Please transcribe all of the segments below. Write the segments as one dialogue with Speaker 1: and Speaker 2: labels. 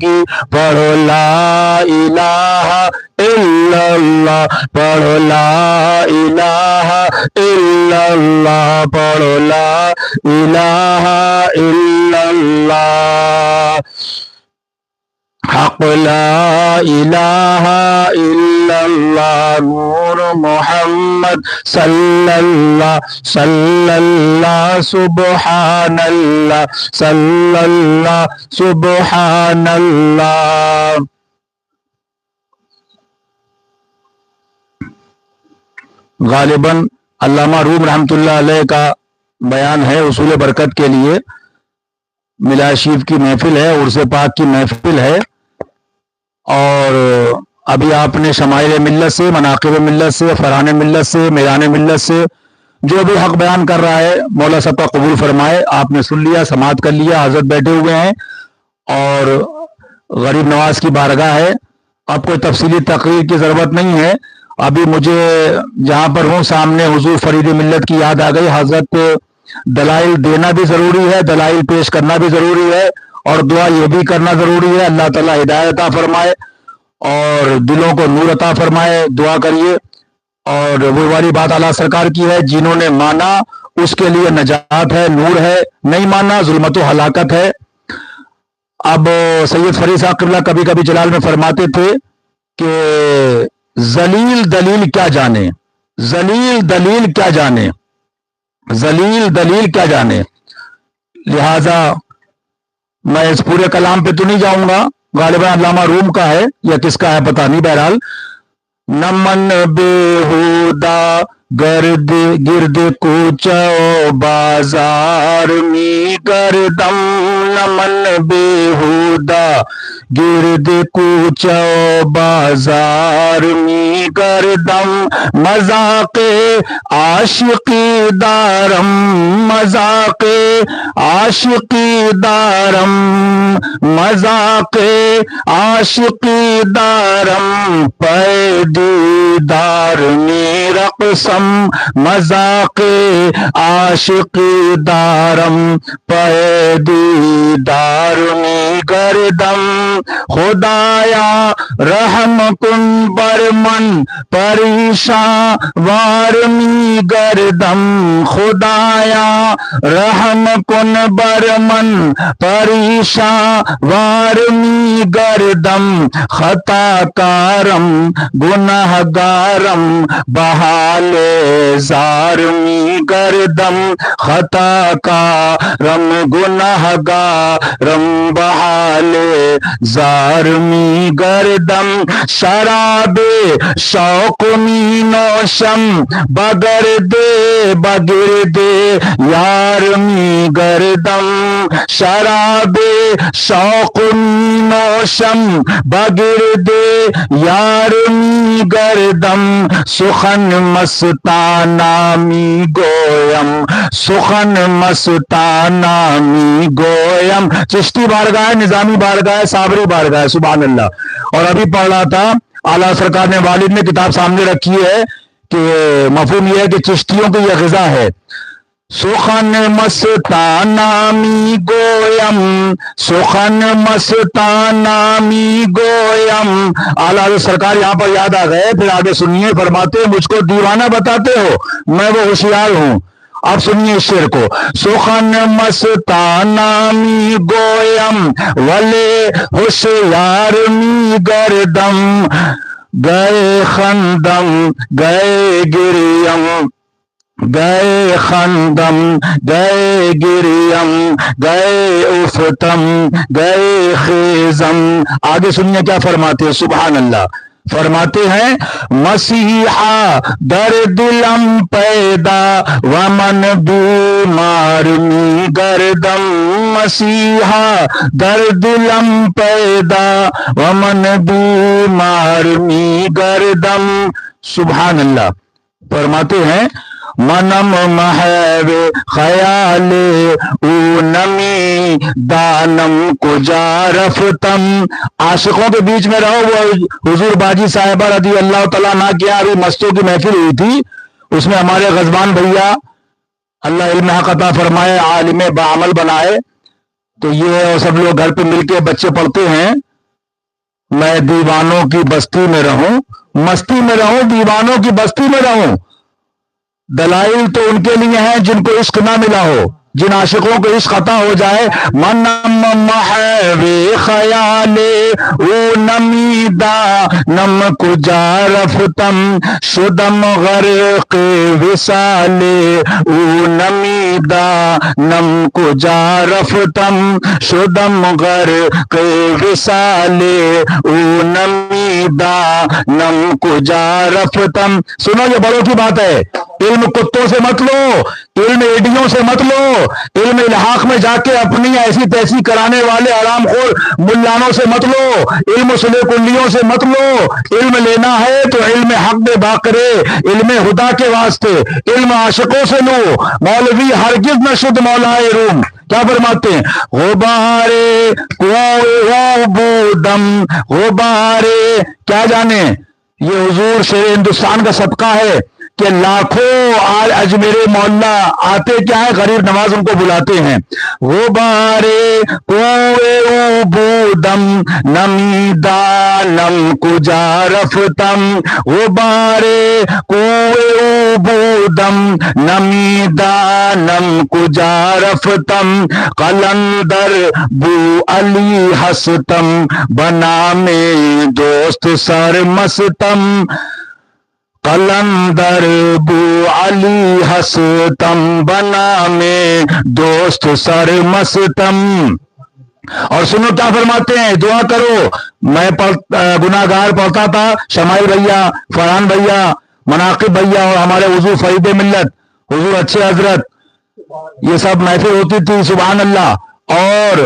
Speaker 1: گی. پڑھو لا الہ الا اللہ, پڑھو لا الہ الا اللہ, پڑھو لا الہ الا اللہ. حق لا الہ الا اللہ نور محمد صلی اللہ سبحان اللہ صلی اللہ سبحان اللہ. غالباً علامہ روم رحمۃ اللہ علیہ کا بیان ہے اصول برکت کے لیے. میلاد شریف کی محفل ہے, عرس پاک کی محفل ہے, اور ابھی آپ نے شمائل ملت سے, مناقب ملت سے, فرحان ملت سے, میدان ملت سے جو بھی حق بیان کر رہا ہے مولا صاحب کا قبول فرمائے. آپ نے سن لیا, سماعت کر لیا, حضرت بیٹھے ہوئے ہیں اور غریب نواز کی بارگاہ ہے. اب کوئی تفصیلی تقریر کی ضرورت نہیں ہے. ابھی مجھے جہاں پر ہوں سامنے حضور فرید ملت کی یاد آ گئی. حضرت دلائل دینا بھی ضروری ہے, دلائل پیش کرنا بھی ضروری ہے, اور دعا یہ بھی کرنا ضروری ہے. اللہ تعالیٰ ہدایت عطا فرمائے اور دلوں کو نور عطا فرمائے. دعا کریے. اور وہ والی بات اعلیٰ سرکار کی ہے, جنہوں نے مانا اس کے لیے نجات ہے, نور ہے, نہیں مانا ظلمت و ہلاکت ہے. اب سید فرید صاحب قبلہ کبھی کبھی جلال میں فرماتے تھے کہ ذلیل دلیل کیا جانے, ذلیل دلیل کیا جانے, ذلیل دلیل کیا جانے. لہذا میں اس پورے کلام پہ تو نہیں جاؤں گا, غالباً علامہ روم کا ہے یا کس کا ہے پتہ نہیں. بہرحال نمن بےہودہ گرد کوچو بازار می گردم, نمن بےہودہ گرد کوچو بازار می گردم, مذاق عاشقی دارم, مذاق عاشقی دارم, مذاق عاشقی دارم, دیدار می رقصم, مذاق عاشقی دارم, دیدار می گردم. خدایا رحم کن بر من پریشان وار می گردم, خدایا رحم کن بر من پریشان وار می گردم. خطا کارم گناہ گارم بحال زار می گردم, خطا کارم گناہ گارم بحال زار می گردم. شراب شوق می نوشم بگرد بگرد یار می گردم, شراب شوق می نوشم بگرد یار می گردم. سخن مستانہ می گویم, سخن مستانہ می گویم. چشتی بارگاہ, نظامی بارگاہ, صابری بارگاہ, سبحان اللہ. اور ابھی پڑھ رہا تھا اعلیٰ سرکار نے, والد نے کتاب سامنے رکھی ہے کہ مفہوم یہ ہے کہ چشتیوں کی یہ غذا ہے. سخن مستانہ می گویم, سخن مستانہ می گویم. اعلیٰ سرکار یہاں پر یاد آ گئے, پھر آگے سنیے. فرماتے مجھ کو دیوانہ بتاتے ہو, میں وہ ہوشیار ہوں. آپ سنیے اس شعر کو. سخن مستانہ می گویم ولے ہوشیار می گردم, گئے خندم گئے گریم, گئے خندم گئے گریم, گئے افتم گئے خیزم. آگے سنیے کیا فرماتے ہیں, سبحان اللہ. فرماتے ہیں مسیحا در دلم پیدا ومن بیمار می گردم, مسیحا در دلم پیدا ومن بیمار می گردم. سبحان اللہ. فرماتے ہیں منم محب خیال او نمی دانم کجا رفتم. عاشقوں کے بیچ میں رہو. وہ حضور باجی صاحبہ رضی اللہ تعالیٰ عنہ کے ابھی مستوں کی محفل ہوئی تھی, اس میں ہمارے غزبان بھیا اللہ علم حق عطا فرمائے, عالم بعمل بنائے, تو یہ سب لوگ گھر پہ مل کے بچے پڑھتے ہیں میں دیوانوں کی بستی میں رہوں، مستی میں رہوں، دیوانوں کی بستی میں رہوں۔ دلائل تو ان کے لیے ہیں جن کو عشق نہ ملا ہو، جن عاشقوں کو عشق عطا ہو جائے۔ منم محوی خیال او نمیدا نم کجا رفتم شدم غرق وصال او نمیدا نم کجا رفتم شدم غرق وصال او نمیدا نم کجا رفتم۔ سنو یہ بڑوں کی بات ہے، علم کتوں سے مت لو، علم ایڈیوں سے مت لو، علم الحاق میں جا کے اپنی ایسی تیسی کرانے والے حرام خور ملانوں سے مت لو، علم سلے کلیوں سے مت لو۔ علم لینا ہے تو علم حق بے باقرے، علم خدا کے واسطے، علم عاشقوں سے لو۔ مولوی ہرگز نہ شد مولائے روم، کیا فرماتے ہیں؟ غبارے کو بودم غبارے، کیا جانے یہ حضور شیر ہندوستان کا صدقہ ہے کہ لاکھوں اجمیر مولا آتے کیا ہے، غریب نواز ان کو بلاتے ہیں۔ غبارے کوئے بودم نمیدا نم کجا رفتم، غبارے کوئے بودم نمیدا نم کجا رفتم، قلندر بو علی ہستم بنا میں دوست سر مستم، قلندر بو علی ہستم بنا میں دوست سر مستم۔ اور سنو کیا فرماتے ہیں، دعا کرو۔ میں گناہ گار پڑھتا تھا، شمائل بھیا، فرحان بھیا، مناقب بھیا اور ہمارے حضور فرید ملت، حضور اچھے حضرت، یہ سب محفل ہوتی تھی، سبحان اللہ۔ اور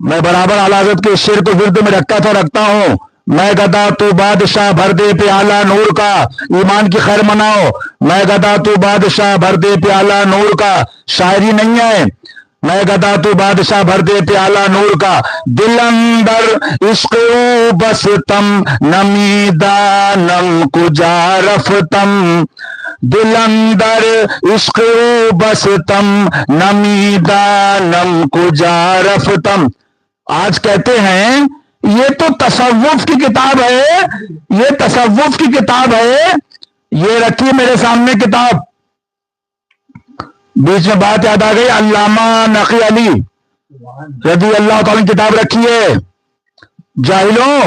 Speaker 1: میں برابر اعلی حضرت کے شعر کو ورد میں رکھتا ہوں، میں گدا تو بادشاہ بھر دے پیالہ نور کا، ایمان کی خیر مناؤ۔ میں گدا تو بادشاہ بھر دے پیالہ نور کا، شاعری نہیں ہے، میں گدا تو بادشاہ بھر دے پیالہ نور کا، دل اندر عشق او بستم نمیدا نم کجا رفتم، دل اندر عشق او بستم نمیدا نم کجا رفتم۔ آج کہتے ہیں یہ تو تصوف کی کتاب ہے، یہ تصوف کی کتاب ہے، یہ رکھی میرے سامنے کتاب۔ بیچ میں بات یاد آ گئی، علامہ نقی علی رضی اللہ تعالیٰ کتاب رکھی ہے۔ جاہلوں،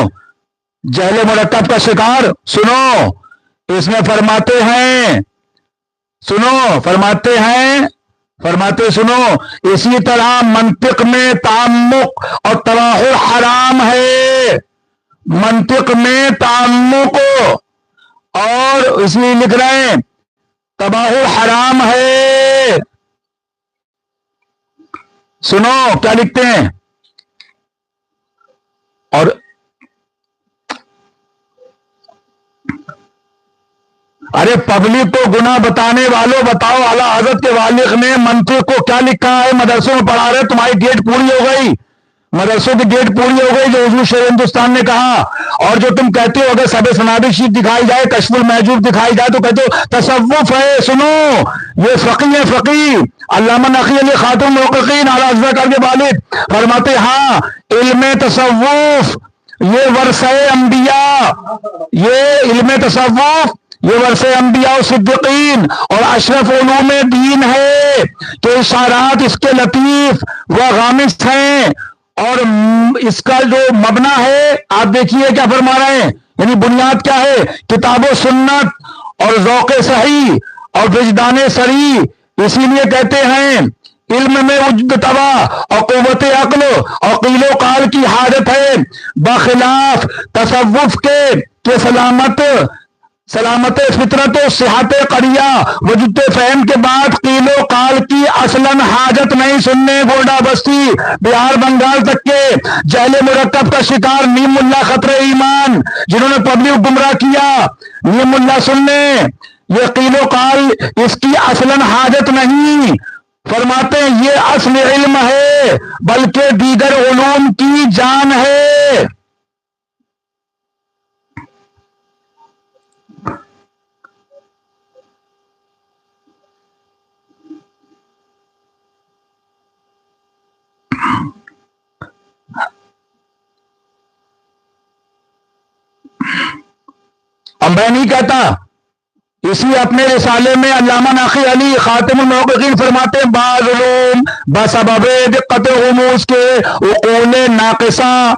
Speaker 1: جہل مرکب کا شکار، سنو اس میں فرماتے ہیں، فرماتے سنو، اسی طرح منطق میں تعمق اور تباہر حرام ہے، منطق میں تعمق اور اس لیے لکھ رہے ہیں تباہر حرام ہے۔ سنو کیا لکھتے ہیں، اور ارے پبلک کو گناہ بتانے والوں بتاؤ، اعلی حضرت کے والد نے منطق کو کیا لکھا ہے؟ مدرسوں میں پڑھا رہے، تمہاری ڈیٹ پوری ہو گئی، مدرسوں کی ڈیٹ پوری ہو گئی جو حضور شیر ہندوستان نے کہا۔ اور جو تم کہتے ہو اگر سب سنابی شیف دکھائی جائے، کشف المحجوب دکھائی جائے تو کہتے ہو تصوف ہے۔ سنو یہ فقی ہے، فقی علامہ نقی علی خاتم المحققین اعلی حضرت کے والد فرماتے ہاں علم تصوف یہ ورثہ انبیاء، یہ علم تصوف یہ ورثہ انبیاء و صدیقین اور اشرف علوم دین ہے کہ اشارات اس کے لطیف و غامض ہیں، اور اس کا جو مبنا ہے آپ دیکھیے کیا فرما رہے ہیں، یعنی بنیاد کیا ہے؟ کتاب و سنت اور ذوق صحیح اور وجدان سری۔ اسی لیے کہتے ہیں علم میں وجد طبع اور قوت عقل اور قیل و قال کی حاجت ہے، بخلاف تصوف کے کہ سلامت فطرت و صحت قریہ وجود فہم کے بعد قیل و قال کی اصلاً حاجت نہیں۔ سننے گوڈا بستی بہار بنگال تک کے جہل مرکب کا شکار نیم اللہ خطر ایمان جنہوں نے پبلک گمراہ کیا، نیم اللہ سننے یہ قیل و قال اس کی اصلاً حاجت نہیں، فرماتے ہیں یہ اصل علم ہے بلکہ دیگر علوم کی جان ہے۔ اور میں نہیں کہتا، اسی اپنے رسالے میں علامہ ناقی علی خاتم المحققین فرماتے ہیں بعض علوم بسبب دقت رموز کے عقول ناقصہ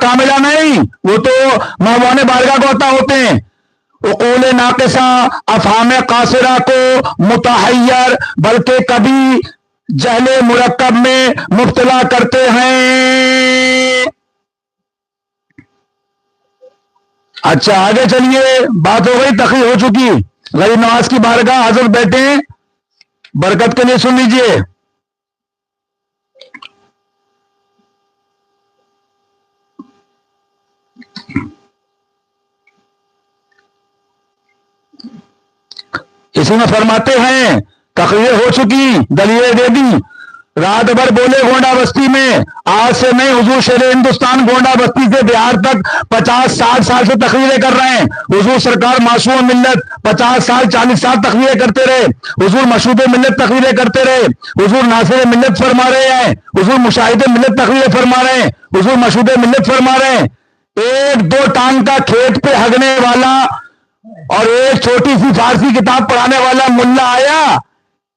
Speaker 1: کاملہ نہیں، وہ تو موان بارگاہ کو عطا ہوتے ہیں، عقول ناقصہ افہام قاصرہ کو متحیر بلکہ کبھی جہل مرکب میں مبتلا کرتے ہیں۔ اچھا آگے چلیے، بات ہو گئی، تقریر ہو چکی، غریب نواز کی بارگاہ حضرت بیٹھے ہیں، برکت کے لیے سن لیجئے۔ اسی میں فرماتے ہیں تقریر ہو چکی، دلیلیں دے دی، رات بھر بولے گونڈا بستی میں، آج سے نہیں، حضور شیر ہندوستان گونڈا بستی سے بہار تک 50-60 سال سے تقریریں کر رہے ہیں، حضور سرکار معصوم ملت 50 سال 40 سال تقریریں کرتے رہے، حضور مشہود ملت تقریریں کرتے رہے، حضور ناصر ملت فرما رہے ہیں، حضور مشاہد ملت تقریریں فرما رہے ہیں، حضور مشہود ملت فرما رہے ہیں۔ ایک دو ٹانگ کا کھیت پہ ہگنے والا اور ایک چھوٹی سی فارسی کتاب پڑھانے والا ملا آیا،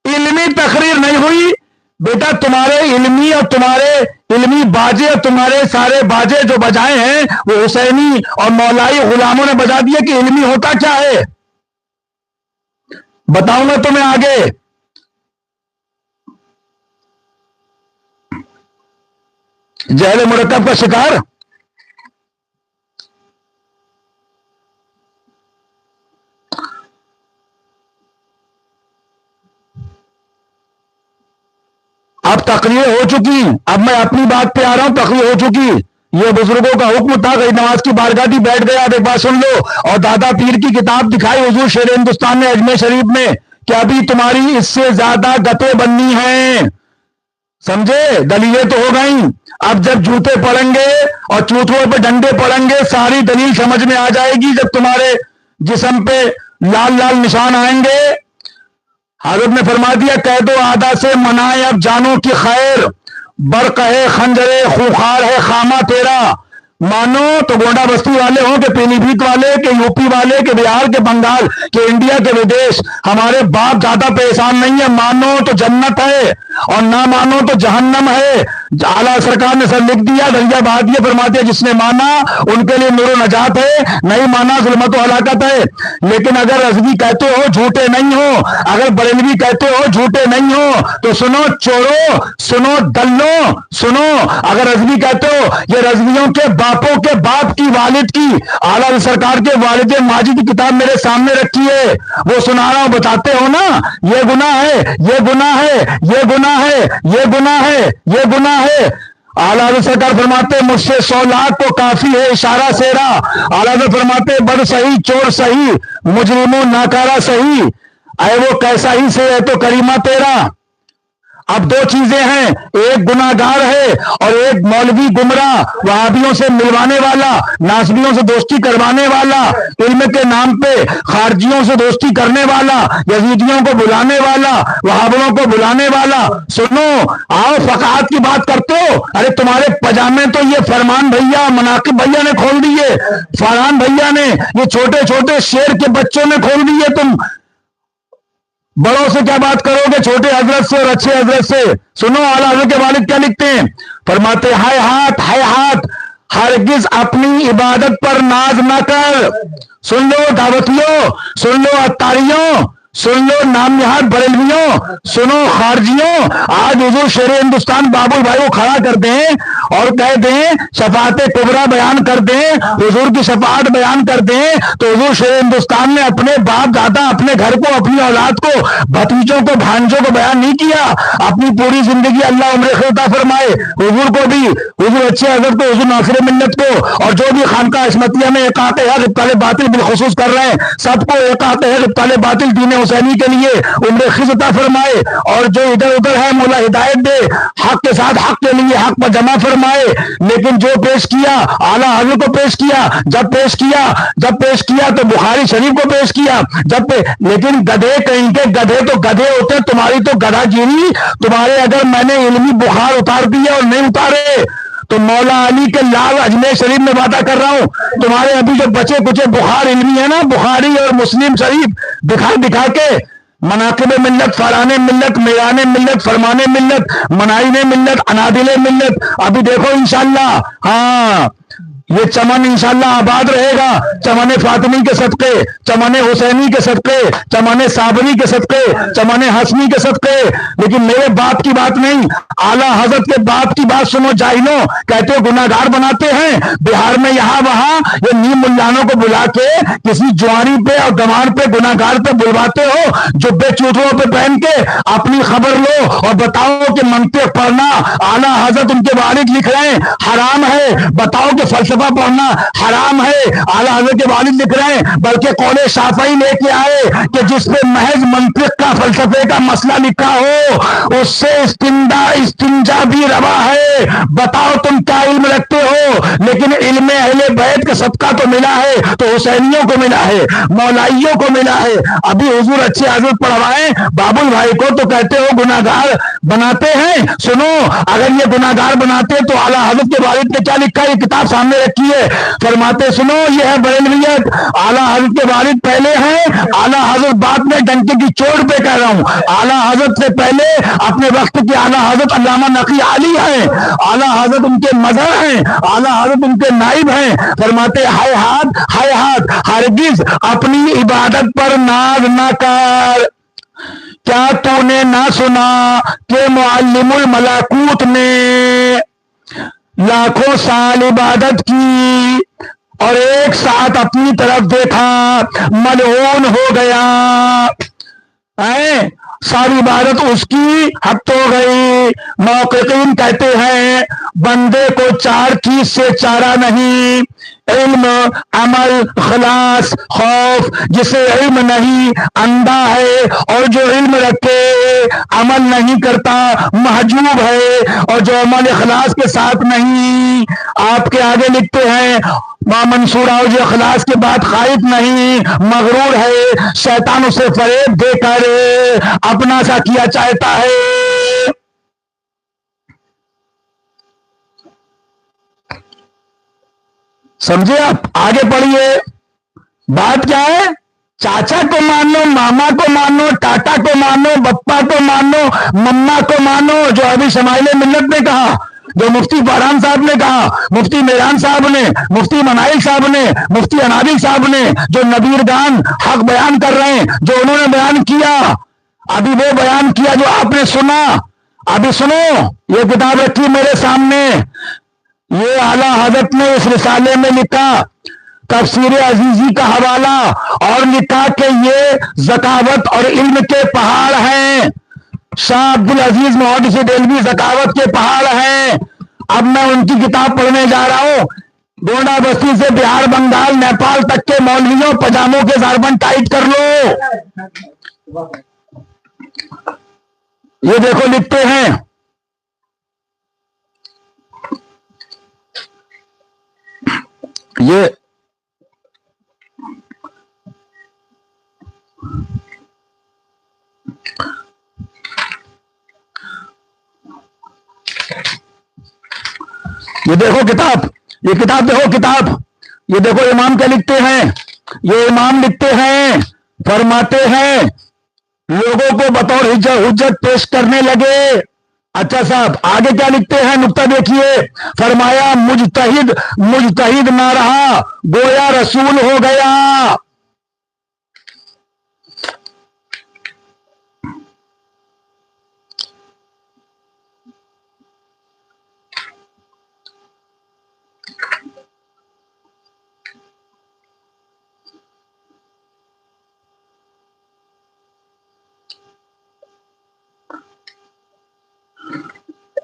Speaker 1: علمی تقریر نہیں ہوئی، بیٹا تمہارے علمی اور تمہارے علمی باجے اور تمہارے سارے باجے جو بجائے ہیں وہ حسینی اور مولائی غلاموں نے بجا دیا کہ علمی ہوتا کیا ہے، بتاؤں گا تمہیں آگے۔ جہل مرکب کا شکار اب تقریر ہو چکی، اب میں اپنی بات پہ آ رہا ہوں، تقریر ہو چکی، یہ بزرگوں کا حکم تھا، غریب نواز کی بارگاہ تھی، بیٹھ گیا، ایک بات سن لو، اور دادا پیر کی کتاب دکھائی حضور شیر ہندوستان نے اجمیر شریف میں کہ ابھی تمہاری اس سے زیادہ گتیں بننی ہیں، سمجھے؟ دلیلیں تو ہو گئیں، اب جب جوتے پڑیں گے اور چوتھوں پہ ڈنڈے پڑیں گے ساری دلیل سمجھ میں آ جائے گی، جب تمہارے جسم پہ لال لال نشان آئیں گے۔ حضرت نے فرما دیا قید و عادہ سے منائے اب جانوں کی خیر، برق ہے خنجر خوخار ہے خامہ تیرا، مانو تو گونڈا بستی والے ہوں کہ پیلی بھیت والے کہ یو پی والے کہ بہار کے بنگال کہ انڈیا کے ودیش، ہمارے باپ زیادہ پریشان نہیں ہے، مانو تو جنت ہے اور نہ مانو تو جہنم ہے۔ اعلیٰ سرکار نے سر لکھ دیا، درجہ بہا دیا، فرماتے ہیں جس نے مانا ان کے لیے نور و نجات ہے، نہیں مانا ظلمت و ہلاکت ہے۔ لیکن اگر رضوی کہتے ہو جھوٹے نہیں ہو، اگر بریلوی کہتے ہو جھوٹے نہیں ہو تو سنو چورو، سنو دلو، سنو، اگر رضوی کہتے ہو یہ رضویوں کے باپوں کے باپ کی والد کی اعلیٰ سرکار کے والد ماجد کی کتاب میرے سامنے رکھی ہے، وہ سنا رہا ہوں، بتاتے ہو نا یہ گناہ ہے، یہ گناہ ہے، یہ گناہ ہے، یہ گناہ ہے، یہ گناہ ہے۔ اعلیٰ سرکار فرماتے مجھ سے 100 لاکھ کو کافی ہے اشارہ سیرا، اعلیٰ فرماتے بد صحیح چور صحیح مجرموں ناکارہ صحیح، اے وہ کیسا ہی سے ہے تو کریمہ تیرا۔ اب دو چیزیں ہیں، ایک گناہ گار ہے اور ایک مولوی گمراہ، وہابیوں سے ملوانے والا، ناصبیوں سے دوستی کروانے والا، علم کے نام پہ خارجیوں سے دوستی کرنے والا، یزیدیوں کو بلانے والا، وہابیوں کو بلانے والا۔ سنو، آؤ فقاہت کی بات کرتے ہو، ارے تمہارے پجامے تو یہ فرمان بھیا مناقب بھیا نے کھول دیے، فرحان بھیا نے، یہ چھوٹے چھوٹے شیر کے بچوں نے کھول دیے، تم بڑوں سے کیا بات کرو گے، چھوٹے حضرت سے اور اچھے حضرت سے۔ سنو اعلیٰ حضرت کے والد کیا لکھتے ہیں، فرماتے ہائے ہاتھ ہرگز اپنی عبادت پر ناز نہ کر۔ سن لو دعوتیوں، سن لو اتاریوں، سن لو نام نہاد بریلویوں، سنو خارجیوں، آج حضور شیر ہندوستان بابل بھائی کو کھڑا کر دیں اور کہہ دیں شفاعت کبریٰ بیان کر دیں، حضور کی شفاعت بیان کر دیں، تو حضور شیر ہندوستان نے اپنے باپ دادا، اپنے گھر کو، اپنی اولاد کو، بھتیجوں کو، بھانجوں کو بیان نہیں کیا، اپنی پوری زندگی اللہ عمر خیر عطا فرمائے حضور کو بھی، حضور اچھے حضرت کو، حضور ناصر ملت کو، اور جو بھی خانقاہ عصمتیہ میں اقاعت ہے ابطال باطل بالخصوص کر رہے ہیں سب کو اقاعت ہے ابطال باطل دین حسینی کے لیے عمر خیر عطا فرمائے، اور جو ادھر ادھر ہے مولا ہدایت دے، حق کے ساتھ حق کے لیے حق پر جمع فرمائے۔ لیکن جو پیش کیا اعلیٰ حضرت کو پیش کیا، جب پیش کیا تو بخاری شریف کو پیش کیا، لیکن گدھے کہیں کے گدھے تو گدھے ہوتے، تمہاری تو گدھا گیری، تمہارے اگر میں نے علمی بخار اتار دیے اور نہیں اتارے تو مولا علی کے لال اجمیر شریف میں وعدہ کر رہا ہوں، تمہارے ابھی جو بچے کچے بخار علمی ہے نا، بخاری اور مسلم شریف دکھا دکھا کے مناقب ملت، فاران ملت، میران ملت، فرمان ملت، منائن ملت، انادل ملت، ابھی دیکھو انشاءاللہ ہاں یہ چمن انشاءاللہ آباد رہے گا، چمن فاطمی کے صدقے، چمن حسینی کے صدقے، چمن صابری کے صدقے، چمن حسنی کے صدقے۔ لیکن میرے باپ کی بات نہیں، اعلیٰ حضرت کے باپ کی بات سنو جاہلوں، کہتے ہو گناہگار بناتے ہیں بہار میں یہاں وہاں، یہ نیم ملانوں کو بلا کے کسی جواری پہ اور گوار پہ گناہگار پہ بلواتے ہو، جو بے چوٹوں پہ پہن کے اپنی خبر لو اور بتاؤ کہ منطق پڑھنا اعلیٰ حضرت ان کے والد لکھ رہے ہیں حرام ہے، بتاؤ کہ فلسفہ پڑھنا حرام ہے، اعلیٰ حضرت کے والد لکھ رہے ہیں، بلکہ قول شافعی لے کے آئے کہ جس پہ محض منطق کا فلسفے کا مسئلہ لکھا ہو اس سے استنجا بھی روا ہے۔ بتاؤ تم کیا علم رکھتے ہو؟ لیکن علم اہل بیت کا صدقہ تو ملا ہے، تو حسینیوں کو ملا ہے، مولائیوں کو ملا ہے۔ ابھی حضور اچھے حضرت پڑھوائیں بابل بھائی کو تو کہتے ہو گناہگار بناتے ہیں۔ سنو، اگر یہ گناہگار بناتے تو اعلیٰ حضرت کے والد نے کیا لکھا؟ یہ کتاب سامنے رکھی ہے، فرماتے سنو یہ ہے بریلویت، اعلیٰ حضرت کے والد پہلے ہیں، اعلیٰ حضرت بعد میں، ڈنکے کی چوٹ پہ کہہ رہا ہوں، اعلیٰ حضرت سے پہلے اپنے وقت کے اعلیٰ حضرت علامہ نقی علی ہیں، اعلیٰ حضرت ان کے مظہر ہیں، اعلیٰ حضرت ان کے نائب ہیں۔ فرماتے ہائے ہاتھ ہرگز اپنی عبادت پر ناز نہ کر، کیا تو نے نہ سنا کہ معلم الملکوت نے لاکھوں سال عبادت کی اور ایک ساتھ اپنی طرف دیکھا ملعون ہو گیا، ساری عبادت اس کی حق ہو گئی۔ محققین کہتے ہیں بندے کو چار چیز سے چارہ نہیں، علم، عمل، خلاص، خوف۔ جسے علم نہیں اندھا ہے، اور جو علم رکھے عمل نہیں کرتا محجوب ہے، اور جو عمل اخلاص کے ساتھ نہیں۔ آپ کے آگے لکھتے ہیں منصورہ، اور جو اخلاص کے بعد خائف نہیں مغرور ہے، شیطان اسے فریب دے کر اپنا سا کیا چاہتا ہے۔ سمجھے آپ؟ آگے پڑھیے، بات کیا ہے؟ چاچا کو مانو، ماما کو مانو، ٹاٹا کو مانو، بپا کو مانو، مما کو مانو، جو ابھی شمائل ملت نے کہا، جو مفتی فاران صاحب نے کہا، مفتی میران صاحب نے، مفتی منائل صاحب نے، مفتی انادل صاحب نے، جو نبیر گان حق بیان کر رہے ہیں، جو انہوں نے بیان کیا، ابھی وہ بیان کیا جو آپ نے سنا۔ ابھی سنو، یہ کتاب رکھی میرے سامنے، یہ اعلیٰ حضرت نے اس رسالے میں لکھا، تفسیر عزیزی کا حوالہ، اور لکھا کہ یہ ذکاوت اور علم کے پہاڑ ہیں۔ شاہ عبدالعزیز محدث دہلوی ذکاوت کے پہاڑ ہیں۔ اب میں ان کی کتاب پڑھنے جا رہا ہوں۔ گونڈا بستی سے بہار، بنگال، نیپال تک کے مولویوں پجاموں کے زاربن ٹائٹ کر لو۔ یہ دیکھو لکھتے ہیں، یہ دیکھو کتاب، یہ کتاب دیکھو کتاب، یہ دیکھو امام کیا لکھتے ہیں، یہ امام لکھتے ہیں، فرماتے ہیں لوگوں کو بطور حجت پیش کرنے لگے۔ اچھا صاحب آگے کیا لکھتے ہیں، نقطہ دیکھیے، فرمایا مجتہد نہ رہا، گویا رسول ہو گیا۔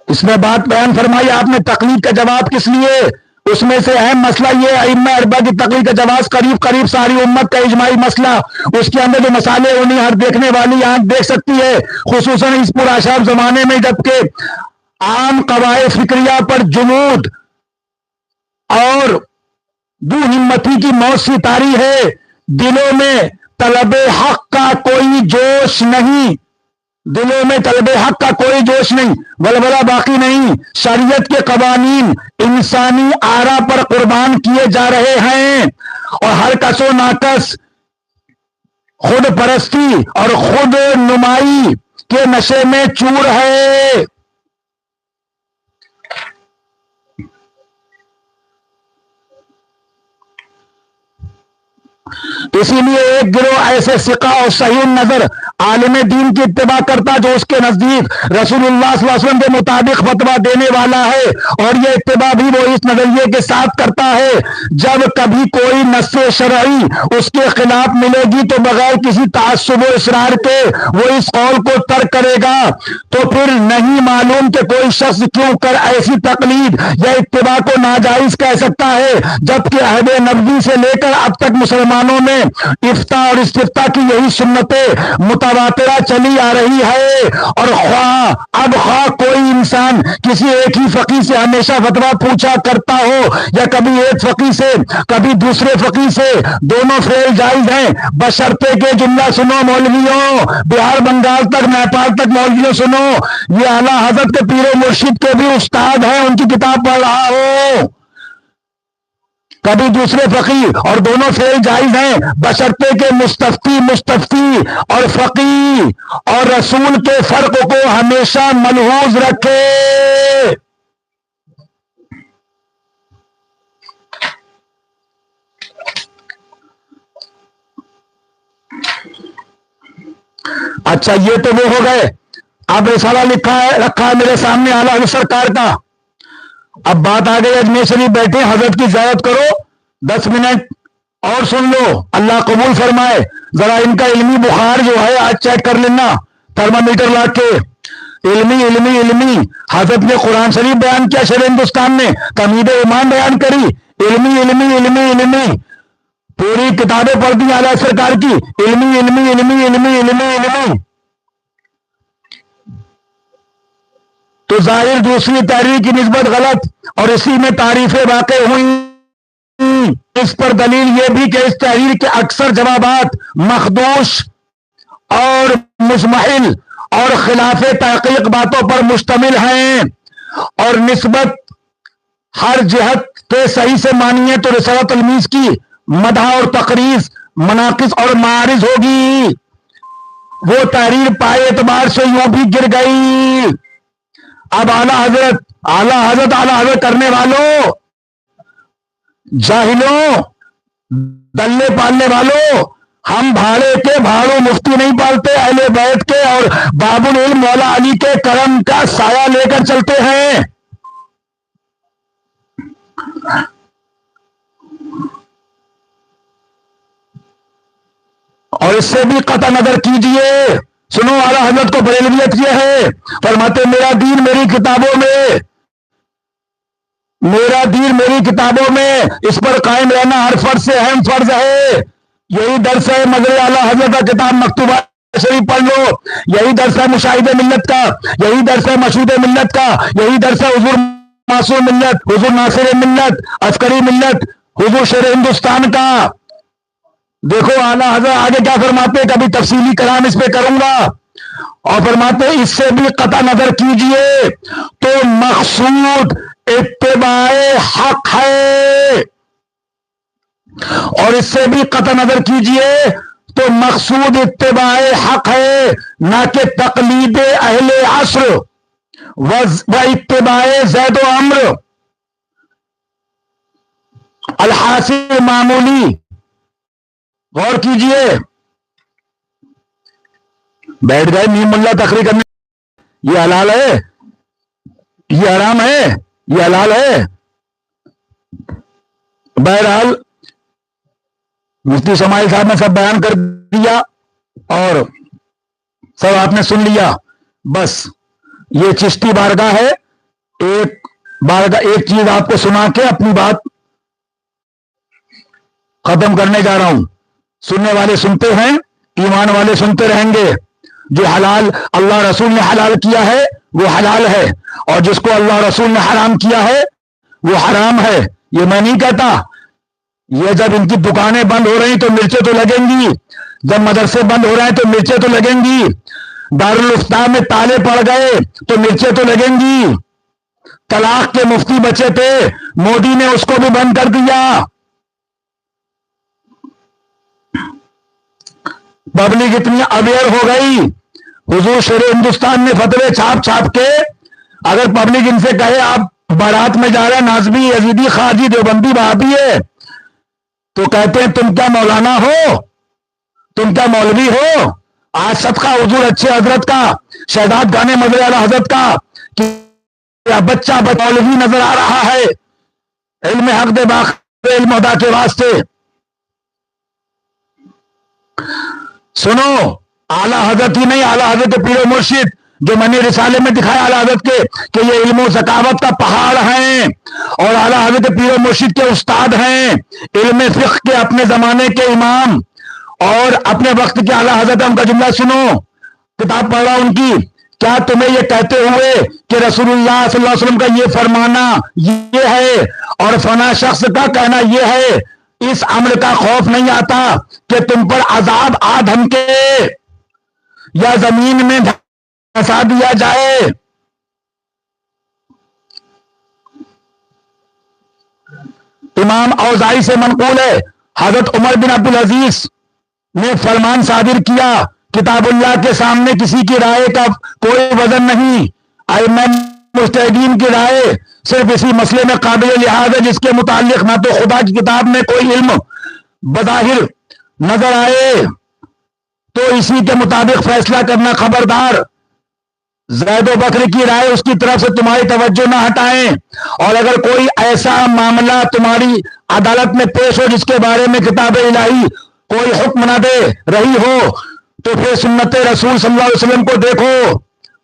Speaker 1: اس میں بات بیان فرمائی آپ نے، تقلید کا جواب کس لیے؟ اس میں سے اہم مسئلہ یہ ائمہ اربعہ کی تقلید کا جواز قریب ساری امت کا اجماعی مسئلہ، اس کے اندر جو مسالے انہیں ہر دیکھنے والی آنکھ دیکھ سکتی ہے، خصوصاً اس پرآشاب زمانے میں جبکہ عام قواعد فکریہ پر جمود اور دو ہمتی کی موت سی طاری ہے، دلوں میں طلب حق کا کوئی جوش نہیں، دلوں میں طلب حق کا کوئی جوش نہیں، ولولہ باقی نہیں، شریعت کے قوانین انسانی آرا پر قربان کیے جا رہے ہیں اور ہر کس و ناکس خود پرستی اور خود نمائی کے نشے میں چور ہے۔ اسی لیے ایک گروہ ایسے ثقہ اور صحیح نظر عالم دین کی اتباع کرتا جو اس کے نزدیک رسول اللہ صلی اللہ علیہ وسلم کے مطابق فتویٰ دینے والا ہے، اور یہ اتباع بھی وہ اس نظریے کے ساتھ کرتا ہے جب کبھی کوئی نص شرعی اس کے خلاف ملے گی تو بغیر کسی تعصب و اصرار کے وہ اس قول کو ترک کرے گا۔ تو پھر نہیں معلوم کہ کوئی شخص کیوں کر ایسی تقلید یا اتباع کو ناجائز کہہ سکتا ہے، جبکہ عہد نبوی سے لے کر اب تک مسلمانوں میں افتاء اور استفتاء کی یہی سنتیں متواترہ چلی آ رہی ہے، اور خواہ کوئی انسان کسی ایک ہی فقیہ سے ہمیشہ فتویٰ پوچھا کرتا ہو یا کبھی ایک فقیہ سے کبھی دوسرے فقیہ سے، دونوں فعل جائز ہیں بشرطے کہ جملہ سنو مولویوں، بہار بنگال تک نیپال تک مولویوں سنو، یہ اعلیٰ حضرت کے پیر و مرشد کے بھی استاد ہیں، ان کی کتاب پڑھ رہا ہو، کبھی دوسرے فقیہ، اور دونوں فعل جائز ہیں بشرطے کہ مستفتی اور فقیہ اور رسول کے فرق کو ہمیشہ ملحوظ رکھے۔ اچھا، یہ تو وہ ہو گئے۔ اب رسالہ رکھا ہے میرے سامنے اعلیٰ حضرت سرکار کا۔ اب بات آ گئی اجمیر شریف بیٹھے حضرت کی زیارت کرو، 10 منٹ اور سن لو، اللہ قبول فرمائے۔ ذرا ان کا علمی بخار جو ہے آج چیک کر لینا تھرمامیٹر لا کے، علمی حضرت نے قرآن شریف بیان کیا، شرع ہندوستان میں تمہید ایمان بیان کری، علمی پوری کتابیں پڑھ دی اعلیٰ سرکار کی، علمی تو ظاہر دوسری تحریر کی نسبت غلط اور اسی میں تعریفیں واقع ہوئی۔ اس پر دلیل یہ بھی کہ اس تحریر کے اکثر جوابات مخدوش اور مزمحل اور خلاف تحقیق باتوں پر مشتمل ہیں، اور نسبت ہر جہت کے صحیح سے مانیے تو رسالہ تلمیذ کی مدح اور تقریض، مناقص اور معارض ہوگی۔ وہ تحریر پائے اعتبار سے یوں بھی گر گئی۔ اب اعلیٰ حضرت کرنے والوں، جاہلوں، دلے پالنے والوں، ہم بھاڑے کے بھاڑو مفتی نہیں پالتے، اہل بیت کے اور باب العلم مولا علی کے کرم کا سایہ لے کر چلتے ہیں۔ اور اس سے بھی قطع نظر کیجئے، سنو اعلیٰ حضرت کو بریلویت یہ ہے، فرماتے میرا دین میری کتابوں میں اس پر قائم رہنا ہر فرض سے اہم فرض ہے۔ یہی درس ہے مگر اعلیٰ حضرت کا کتاب مکتوبہ شریف پڑھ لو، یہی درس ہے مشاہد ملت کا، یہی درس ہے مشہود ملت کا، یہی درس ہے حضور معصوم ملت، حضور ناصر ملت، عسکری ملت، حضور شرع ہندوستان کا۔ دیکھو اعلیٰ حضرت آگے کیا فرماتے، کبھی تفصیلی کلام اس پہ کروں گا، اور فرماتے اس سے بھی قطع نظر کیجئے تو مقصود اتباع حق ہے، اور اس سے بھی قطع نظر کیجئے تو مقصود اتباع حق ہے، نہ کہ تقلید اہل عصر و اتباع زید و عمرو۔ الحاصل معمولی، غور کیجئے، بیٹھ گئے نیم ملا تقریر کرنے، یہ حلال ہے، یہ حرام ہے، یہ حلال ہے۔ بہرحال مفتی شمائل صاحب نے سب بیان کر دیا اور سب آپ نے سن لیا۔ بس یہ چشتی بارگاہ ہے، ایک چیز آپ کو سنا کے اپنی بات ختم کرنے جا رہا ہوں۔ سننے والے سنتے ہیں، ایمان والے سنتے رہیں گے۔ جو حلال اللہ رسول نے حلال کیا ہے وہ حلال ہے، اور جس کو اللہ رسول نے حرام کیا ہے وہ حرام ہے۔ یہ میں نہیں کہتا، یہ جب ان کی دکانیں بند ہو رہی تو مرچیں تو لگیں گی، جب مدرسے بند ہو رہے ہیں تو مرچیں تو لگیں گی، دارالفتاح میں تالے پڑ گئے تو مرچیں تو لگیں گی، طلاق کے مفتی بچے تھے، مودی نے اس کو بھی بند کر دیا. پبلک اتنی اویئر ہو گئی. حضور شیر ہندوستان نے فتوے چھاپ چھاپ کے، اگر پبلک ان سے کہے آپ بارات میں جا رہے ہیں نازبی یزیدی خارجی دیوبندی وہابی ہے، تو کہتے ہیں تم کیا مولانا ہو، تم کیا مولوی ہو. آج صدقہ حضور اچھے حضرت کا، شہداد گانے مدر اعلی حضرت کا کہ بچہ مولوی نظر آ رہا ہے. علم حق دے باخر علم خدا کے واسطے. سنو، اعلی حضرت ہی نہیں، اعلی حضرت پیر و مرشد جو میں نے رسالے میں دکھایا اعلی حضرت کے کہ یہ علم و ذکاوت کا پہاڑ ہیں، اور اعلی حضرت پیر و مرشد کے استاد ہیں، علم فقہ کے اپنے زمانے کے امام، اور اپنے وقت کے اعلی حضرت. ان کا جملہ سنو، کتاب پڑھ رہا ان کی. کیا تمہیں یہ کہتے ہوئے کہ رسول اللہ صلی اللہ علیہ وسلم کا یہ فرمانا یہ ہے اور فلاں شخص کا کہنا یہ ہے، اس امر کا خوف نہیں آتا کہ تم پر عذاب آ دھمکے یا زمین میں دھسا دیا جائے؟ امام اوزاعی سے منقول ہے، حضرت عمر بن عبدالعزیز نے فرمان صادر کیا، کتاب اللہ کے سامنے کسی کی رائے کا کوئی وزن نہیں. ائمہ مجتہدین کی رائے صرف اسی مسئلے میں قابل لحاظ ہے جس کے متعلق نہ تو خدا کی کتاب میں کوئی علم بظاہر نظر آئے تو اسی کے مطابق فیصلہ کرنا. خبردار، زید و بکر کی رائے اس کی طرف سے تمہاری توجہ نہ ہٹائیں، اور اگر کوئی ایسا معاملہ تمہاری عدالت میں پیش ہو جس کے بارے میں کتاب الہی کوئی حکم نہ دے رہی ہو تو پھر سنت رسول صلی اللہ علیہ وسلم کو دیکھو،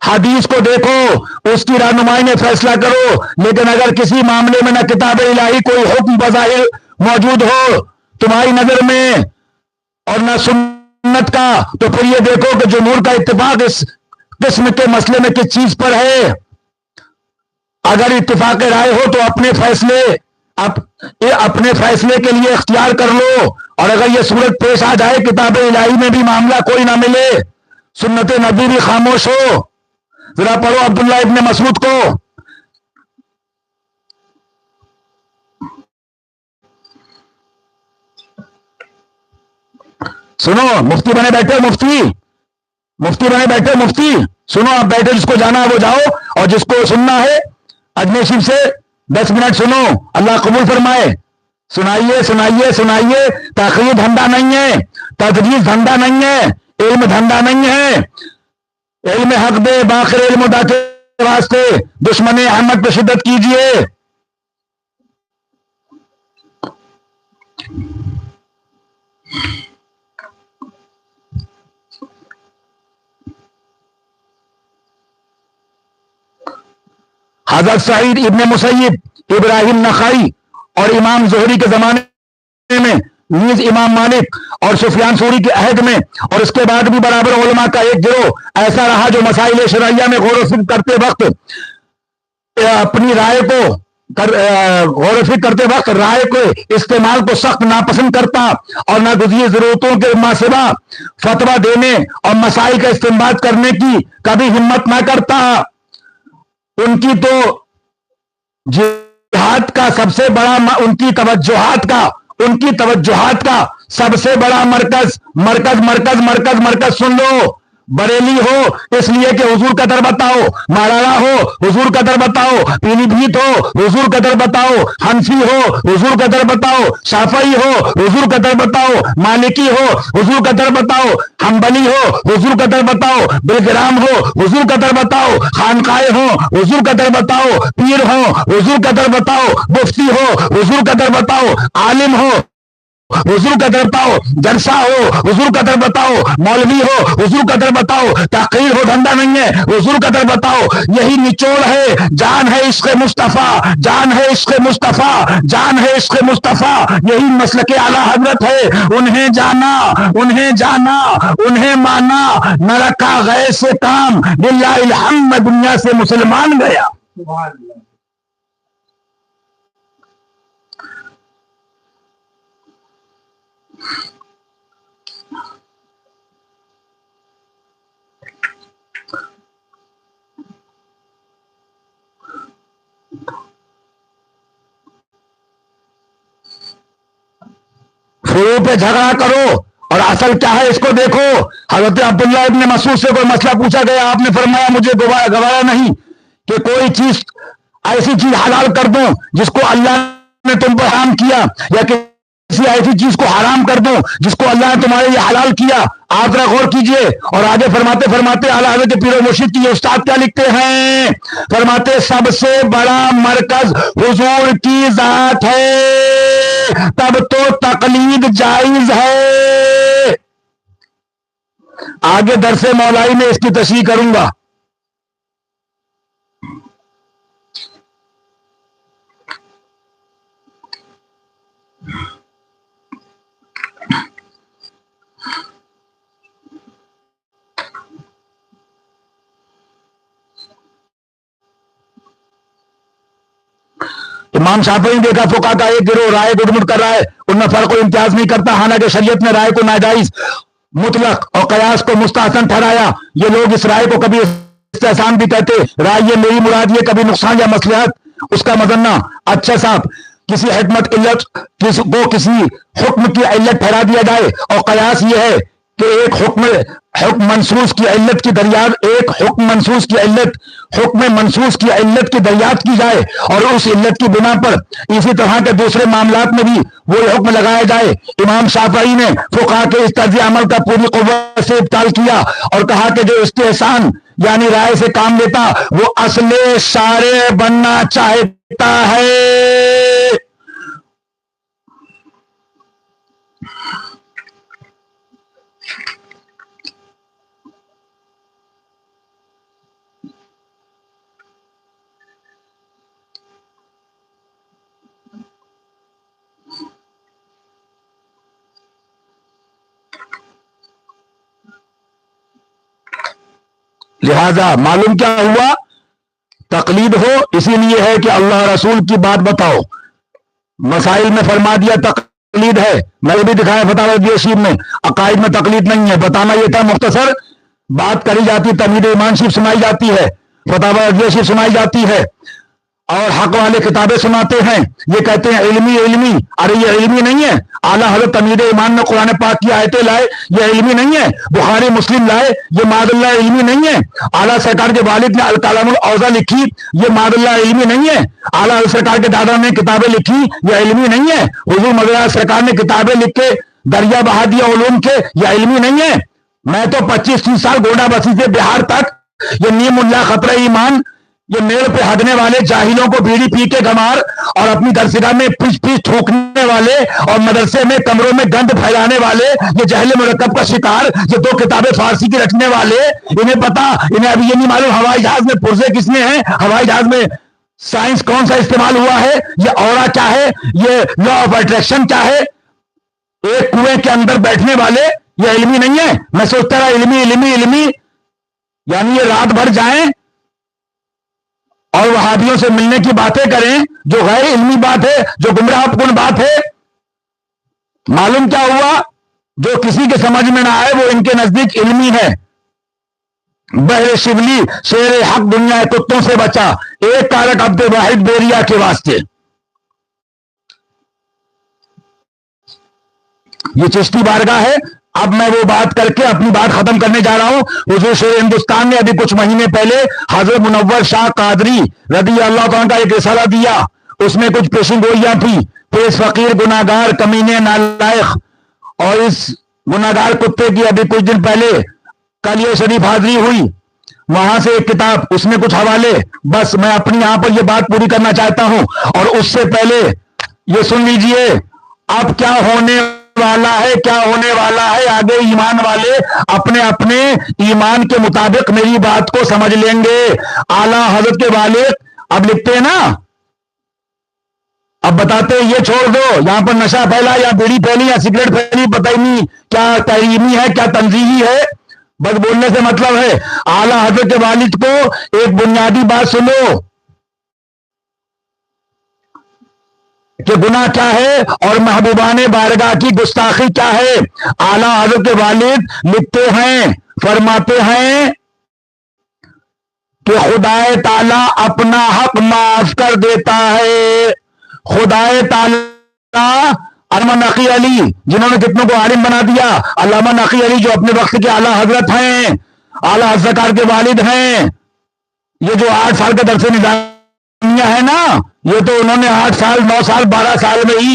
Speaker 1: حدیث کو دیکھو، اس کی رہنمائی میں فیصلہ کرو. لیکن اگر کسی معاملے میں نہ کتاب الہی کوئی حکم بظاہر موجود ہو تمہاری نظر میں اور نہ سنت کا، تو پھر یہ دیکھو کہ جمہور کا اتفاق اس قسم کے مسئلے میں کس چیز پر ہے. اگر اتفاق رائے ہو تو اپنے فیصلے کے لیے اختیار کر لو، اور اگر یہ صورت پیش آ جائے کتاب الہی میں بھی معاملہ کوئی نہ ملے، سنت نبی بھی خاموش ہو. ذرا پڑھو عبداللہ ابن مسعود کو. سنو، مفتی بنے بیٹھے، مفتی بنے بیٹھے، مفتی سنو، آپ بیٹھے، جس کو جانا ہے وہ جاؤ، اور جس کو سننا ہے اجمیر شریف سے 10 منٹ سنو، اللہ قبول فرمائے. سنائیے سنائیے سنائیے. تقریر دھندا نہیں ہے، تدریس دھندا نہیں ہے، علم دھندا نہیں ہے. علم حق دے باخر علم خدا کے واسطے دشمن احمد پہ شدت کیجیے. حضرت سعید ابن مسیب، ابراہیم نخعی اور امام زہری کے زمانے میں، نیز امام مالک اور سفیان ثوری کے عہد میں، اور اس کے بعد بھی برابر علماء کا ایک گروہ ایسا رہا جو مسائل شرعیہ میں غور و فکر کرتے وقت اپنی رائے کو غور و فکر کرتے وقت رائے کو استعمال کو سخت ناپسند کرتا، اور ناگزیر ضرورتوں کے ماسوا فتویٰ دینے اور مسائل کا استنباط کرنے کی کبھی ہمت نہ کرتا. ان کی تو جہاد کا سب سے بڑا ان کی توجہات کا سب سے بڑا مرکز سن لو، بریلی ہو اس لیے کہ حضور کا در بتاؤ، ماراڑا ہو حضور کا در بتاؤ، پیلی بھیت ہو حضور کا در بتاؤ، حنفی ہو حضور کا در بتاؤ، شافعی ہو حضور کا در بتاؤ، مالکی ہو حضور کا در بتاؤ، حنبلی ہو حضور کا در بتاؤ، بلگرام ہو حضور کا در بتاؤ، خانقاہ ہو حضور کا در بتاؤ، پیر ہو حضور کا در بتاؤ، مفتی ہو حضور کا در بتاؤ، عالم ہو حضور کا در بتاؤ، جلسہ ہو حضور کا در بتاؤ، مولوی ہو حضور کا در بتاؤ، تقریر ہو دھندا نہیں ہے حضور کا در بتاؤ. یہی نچوڑ ہے، جان ہے عشق مصطفیٰ، جان ہے عشق مصطفیٰ، جان ہے عشق مصطفیٰ. یہی مسلک اعلی حضرت ہے. انہیں جانا انہیں مانا، نہ رکھا غیر سے کام، للہ الحمد دنیا سے مسلمان گیا. فروع پہ جھگڑا کرو اور اصل کیا ہے اس کو دیکھو. حضرت عبداللہ ابن مسعود سے کوئی مسئلہ پوچھا گیا, آپ نے فرمایا مجھے گوارا نہیں کہ کوئی چیز ایسی چیز حلال کر دوں جس کو اللہ نے تم پر حرام کیا, یا کسی ایسی چیز کو حرام کر دوں جس کو اللہ نے تمہارے لیے حلال کیا. آپ ذرا غور کیجئے. اور آگے فرماتے فرماتے اعلیٰ حضرت پیر و مرشد کی استاد کیا لکھتے ہیں, فرماتے سب سے بڑا مرکز حضور کی ذات ہے, تب تو تقلید جائز ہے. آگے درس مولائی میں اس کی تشریح کروں گا. امام شافعی نے دیکھا فقہا کا ایک گروہ رائے گڈمٹ کر رہا ہے, ان میں فرق و امتیاز نہیں کرتا, حالانکہ شریعت نے رائے کو ناجائز مطلق اور قیاس کو مستحسن ٹھہرایا. یہ لوگ اس رائے کو کبھی استحسان بھی کہتے, رائے یہ میری مراد یہ کبھی نقصان یا مصلحت اس کا مظنہ. اچھا صاحب, کسی حکمت علت کو کسی حکم کی علت ٹھہرا دیا جائے, اور قیاس یہ ہے کہ ایک حکم منصوص کی علت کی دریافت, ایک حکم منصوص کی علت حکم منصوص کی علت کی دریافت کی جائے اور اس علت کی بنا پر اسی طرح کے دوسرے معاملات میں بھی وہ حکم لگایا جائے. امام شافعی نے فقہا کے اس طرز عمل کا پوری قوت سے ابطال کیا اور کہا کہ جو استحسان یعنی رائے سے کام لیتا وہ اصل شارع بننا چاہتا ہے. لہذا معلوم کیا ہوا, تقلید ہو اسی لیے ہے کہ اللہ رسول کی بات بتاؤ. مسائل میں فرما دیا تقلید ہے, میں بھی دکھایا فتاوی رضویہ میں, عقائد میں تقلید نہیں ہے. بتانا یہ تھا مختصر, بات کری جاتی, تمہید ایمان شریف سنائی جاتی ہے, فتاوی رضویہ سنائی جاتی ہے, اور حق والے کتابیں سناتے ہیں. یہ کہتے ہیں علمی علمی, ارے یہ علمی نہیں ہے. اعلیٰ حضرت تمہید ایمان نے قرآن پاک کی آیتیں لائے, یہ علمی نہیں ہے. بخاری مسلم لائے, یہ معاذ اللہ علمی نہیں ہے. اعلیٰ سرکار کے والد نے الکلام الاوضح لکھی, یہ معاذ اللہ علمی نہیں ہے. اعلیٰ سرکار کے دادا نے کتابیں لکھی, یہ علمی نہیں ہے. حضور مدعو سرکار نے کتابیں لکھ کے دریا بہا دیا علوم کے, یہ علمی نہیں ہے. میں تو 25-30 سال گوڈا بسی سے بہار تک یہ نیم اللہ خطرہ ایمان, یہ میڑ پہ ہگنے والے جاہلوں کو بیڑی پی کے گمار اور اپنی درسگاہ میں پچ پچ تھوکنے والے اور مدرسے میں کمروں میں گند پھیلانے والے, یہ جہل مرکب کا شکار, یہ 2 کتابیں فارسی کی رکھنے والے, انہیں پتا, انہیں ابھی یہ نہیں معلوم ہوائی جہاز میں پرزے کس نے ہیں, ہوائی جہاز میں سائنس کون سا استعمال ہوا ہے, یہ اورا کیا ہے, یہ لا آف اٹریکشن کیا ہے. ایک کنویں کے اندر بیٹھنے والے, یہ علمی نہیں ہے. میں سوچتا رہا علمی علمی علمی, یعنی یہ رات بھر جائیں اور وہابیوں سے ملنے کی باتیں کریں جو غیر علمی بات ہے, جو گمراہ کن بات ہے. معلوم کیا ہوا, جو کسی کے سمجھ میں نہ آئے وہ ان کے نزدیک علمی ہے. بحر شبلی شیر حق دنیا کتوں سے بچا, ایک کارک عبد واحد بیریا کے واسطے. یہ چشتی بارگاہ ہے. اب میں وہ بات کر کے اپنی بات ختم کرنے جا رہا ہوں. حضور شیر ہندوستان نے ابھی کچھ مہینے پہلے حضرت منور شاہ قادری رضی اللہ عنہ کا ایک رسالہ دیا, اس میں کچھ پیشن گوئیاں تھی. پیش فقیر گناہگار کمینے نالائق, اور اس گناہگار کتے کی ابھی کچھ دن پہلے کل یہ شریف حاضری ہوئی, وہاں سے ایک کتاب, اس میں کچھ حوالے. بس میں اپنی یہاں پر یہ بات پوری کرنا چاہتا ہوں. اور اس سے پہلے یہ سن لیجئے, اب کیا ہونے والا ہے, کیا ہونے والا ہے. آگے ایمان والے اپنے اپنے ایمان کے مطابق میری بات کو سمجھ لیں گے. اعلیٰ حضرت کے والد اب لکھتے ہیں نا, اب بتاتے ہیں یہ چھوڑ دو, یہاں پر نشہ پھیلا یا بیڑی پھیلی یا سگریٹ پھیلی, پتہ ہی نہیں کیا تحریمی ہے کیا تنزیہی ہے, بس بولنے سے مطلب ہے. اعلیٰ حضرت کے والد کو ایک بنیادی بات سنو کہ گناہ کیا ہے اور محبوبان بارگاہ کی گستاخی کیا ہے. اعلیٰ حضرت کے والد لکھتے ہیں, فرماتے ہیں کہ خدائے تعالیٰ اپنا حق معاف کر دیتا ہے. خدائے تعالیٰ علامہ نقی علی جنہوں نے کتنوں کو عالم بنا دیا، علامہ نقی علی جو اپنے وقت کے اعلیٰ حضرت ہیں، اعلیٰ حضرت کے والد ہیں، یہ جو 8 سال کا درس نظامیہ ہے نا، یہ تو انہوں نے 8 سال 9 سال 12 سال میں ہی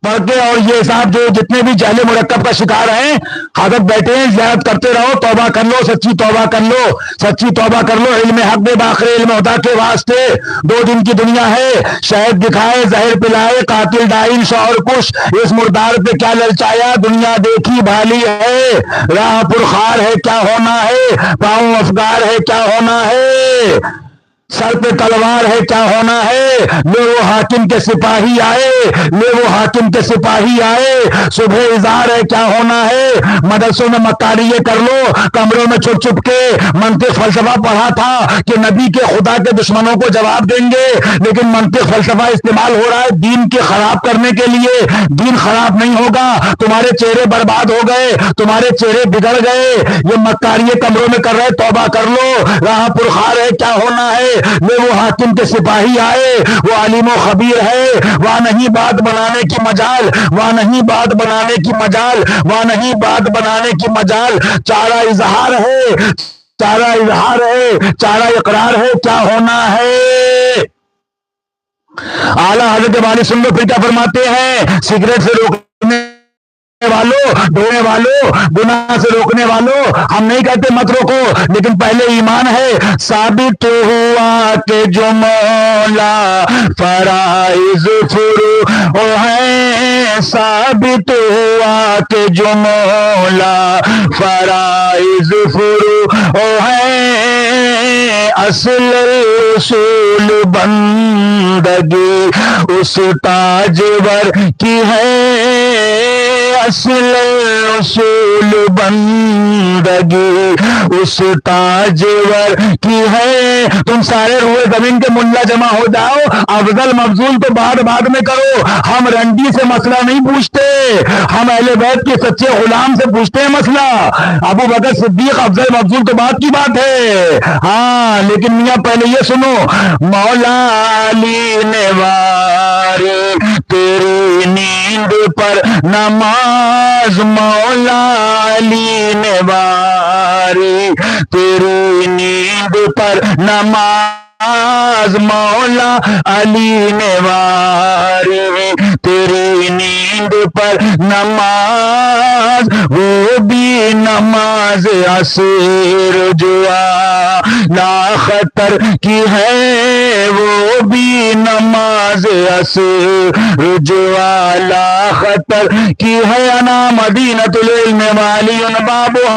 Speaker 1: پڑھ کے، اور یہ صاحب جو جتنے بھی جہل مرکب کا شکار ہیں، حضرت بیٹھے ہیں، زیارت کرتے رہو، توبہ کر لو، سچی توبہ کر لو، سچی توبہ کر لو، علم حق دے باخر علم خدا کے واسطے، 2 دن کی دنیا ہے، شہد دکھائے زہر پلائے قاتل ڈائن شوہر کش، اس مردار پہ کیا للچایا، دنیا دیکھی بھالی ہے، راہ پرخار ہے کیا ہونا ہے، پاؤں افگار ہے کیا ہونا ہے، سر پہ تلوار ہے کیا ہونا ہے، لے وہ حاکم کے سپاہی آئے، لے وہ حاکم کے سپاہی آئے، صبح اظہار ہے کیا ہونا ہے، مدرسوں میں مکاریے کر لو، کمروں میں چھپ چھپ کے منطق فلسفہ پڑھا تھا کہ نبی کے خدا کے دشمنوں کو جواب دیں گے، لیکن منطق فلسفہ استعمال ہو رہا ہے دین کے خراب کرنے کے لیے، دین خراب نہیں ہوگا، تمہارے چہرے برباد ہو گئے، تمہارے چہرے بگڑ گئے، یہ مکاریے کمروں میں کر رہے، توبہ کر لو، راہ پرخار ہے کیا ہونا ہے، لے وہ حاکم کے سپاہی آئے، وہ علیم و خبیر ہے، وہاں نہیں بات بنانے کی مجال، وہاں نہیں بات بنانے کی مجال، وہاں نہیں بات بنانے کی مجال، چارہ اظہار ہے، چارہ اظہار ہے، چارہ اقرار ہے کیا ہونا ہے۔ اعلیٰ حضرت والی سن لو پھر کیا فرماتے ہیں، سگریٹ سے روکنے والوں، ڈھونے والوں، گناہ سے روکنے والوں، ہم نہیں کہتے مت روکو، لیکن پہلے ایمان ہے، ثابت ہوا کہ جو مولا فرائض فرو ہیں، ثابت ہوا کہ جو مولا فرائض فرو ہیں، اصل اصول بندگی اس تاجور کی ہے، اصل اصول بندگی اس تاجور کی ہے۔ تم سارے روئے زمین کے ملا جمع ہو جاؤ، افضل مفضول تو بعد میں کرو، ہم رنڈی سے مسئلہ نہیں پوچھتے، ہم اہل بیت کے سچے غلام سے پوچھتے ہیں مسئلہ، ابو بکر صدیق افضل مفضول تو بعد کی بات ہے، ہاں لیکن میاں پہلے یہ سنو، مولا علی نے واری تیری نیند پر نماز، مولا علی نے واری تیری نیند پر نماز، مولا علی نے واری تیری نیند پر نماز، وہ بھی نماز عصر جو لا خطر کی ہے، وہ بھی نماز عصر جو لا خطر کی ہے، انا مدینۃ العلم والی بابھا،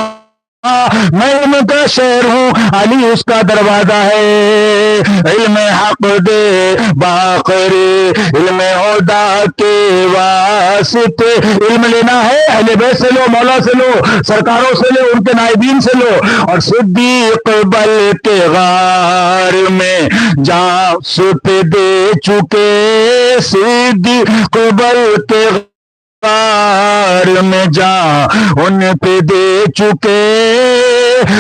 Speaker 1: میں علم کا شہر ہوں، علی اس کا دروازہ ہے، علم حق دے باقری علم خدا کے واسطے، علم لینا ہے اہل بیت سے لو، مولا سے لو، سرکاروں سے لو، ان کے نائبین سے لو، اور صدیق بل کے غار میں جان سپ دے چکے، صدیق بل کے غار میں جان ان پہ دے چکے،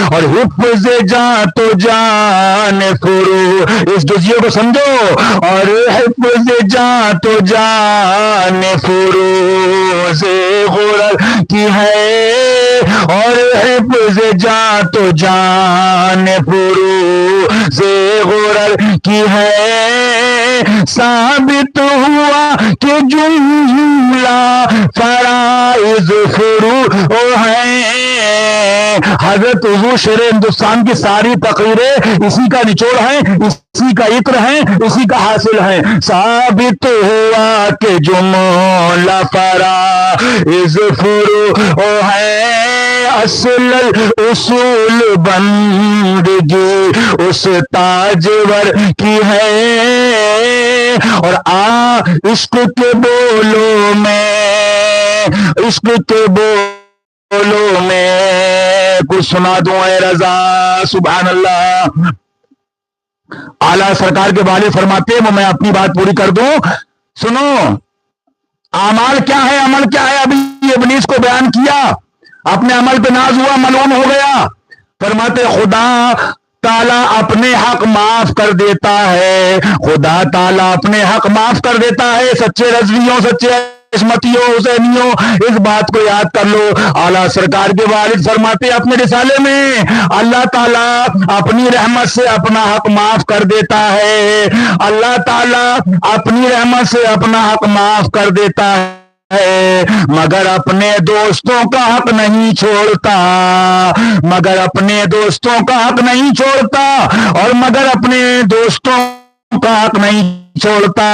Speaker 1: اور حفظ جان تو جان فرو، اس جزیے کو سمجھو، اور حفظ جان تو جان فروز غرر کی ہے، اور حفظ جان تو جان فروز غرر کی ہے، ثابت ہوا کہ جملہ فرائض فرو ہیں، حضرت حضور شیر ہندوستان کی ساری تقریریں اسی کا نچوڑ ہیں، اسی کا عطر ہیں، اسی کا حاصل ہیں، ثابت ہوا کہ جملہ فرائض فرو ہیں، اصل اصول بندگی اس تاجور کی ہے، اور عشق کے بولوں میں، عشق کے بولوں میں کچھ سنا دوں اے رضا، سبحان اللہ۔ اعلیٰ سرکار کے والد فرماتے ہیں، وہ میں اپنی بات پوری کر دوں، سنو، اعمال کیا ہے، عمل کیا ہے، ابھی ابلیس کو بیان کیا، اپنے عمل پہ ناز ہوا، ملعون ہو گیا، فرماتے خدا تعالیٰ اپنے حق معاف کر دیتا ہے، خدا تعالیٰ اپنے حق معاف کر دیتا ہے، سچے رضویوں، سچے قسمتیوں حسینیوں اس بات کو یاد کر لو. اعلیٰ سرکار کے والد فرماتے اپنے رسالے میں اللہ تعالیٰ اپنی رحمت سے اپنا حق معاف کر دیتا ہے. اللہ تعالیٰ اپنی رحمت سے اپنا حق معاف کر دیتا ہے مگر اپنے دوستوں کا حق نہیں چھوڑتا. مگر اپنے دوستوں کا حق نہیں چھوڑتا اور مگر اپنے دوستوں کا حق نہیں چھوڑتا.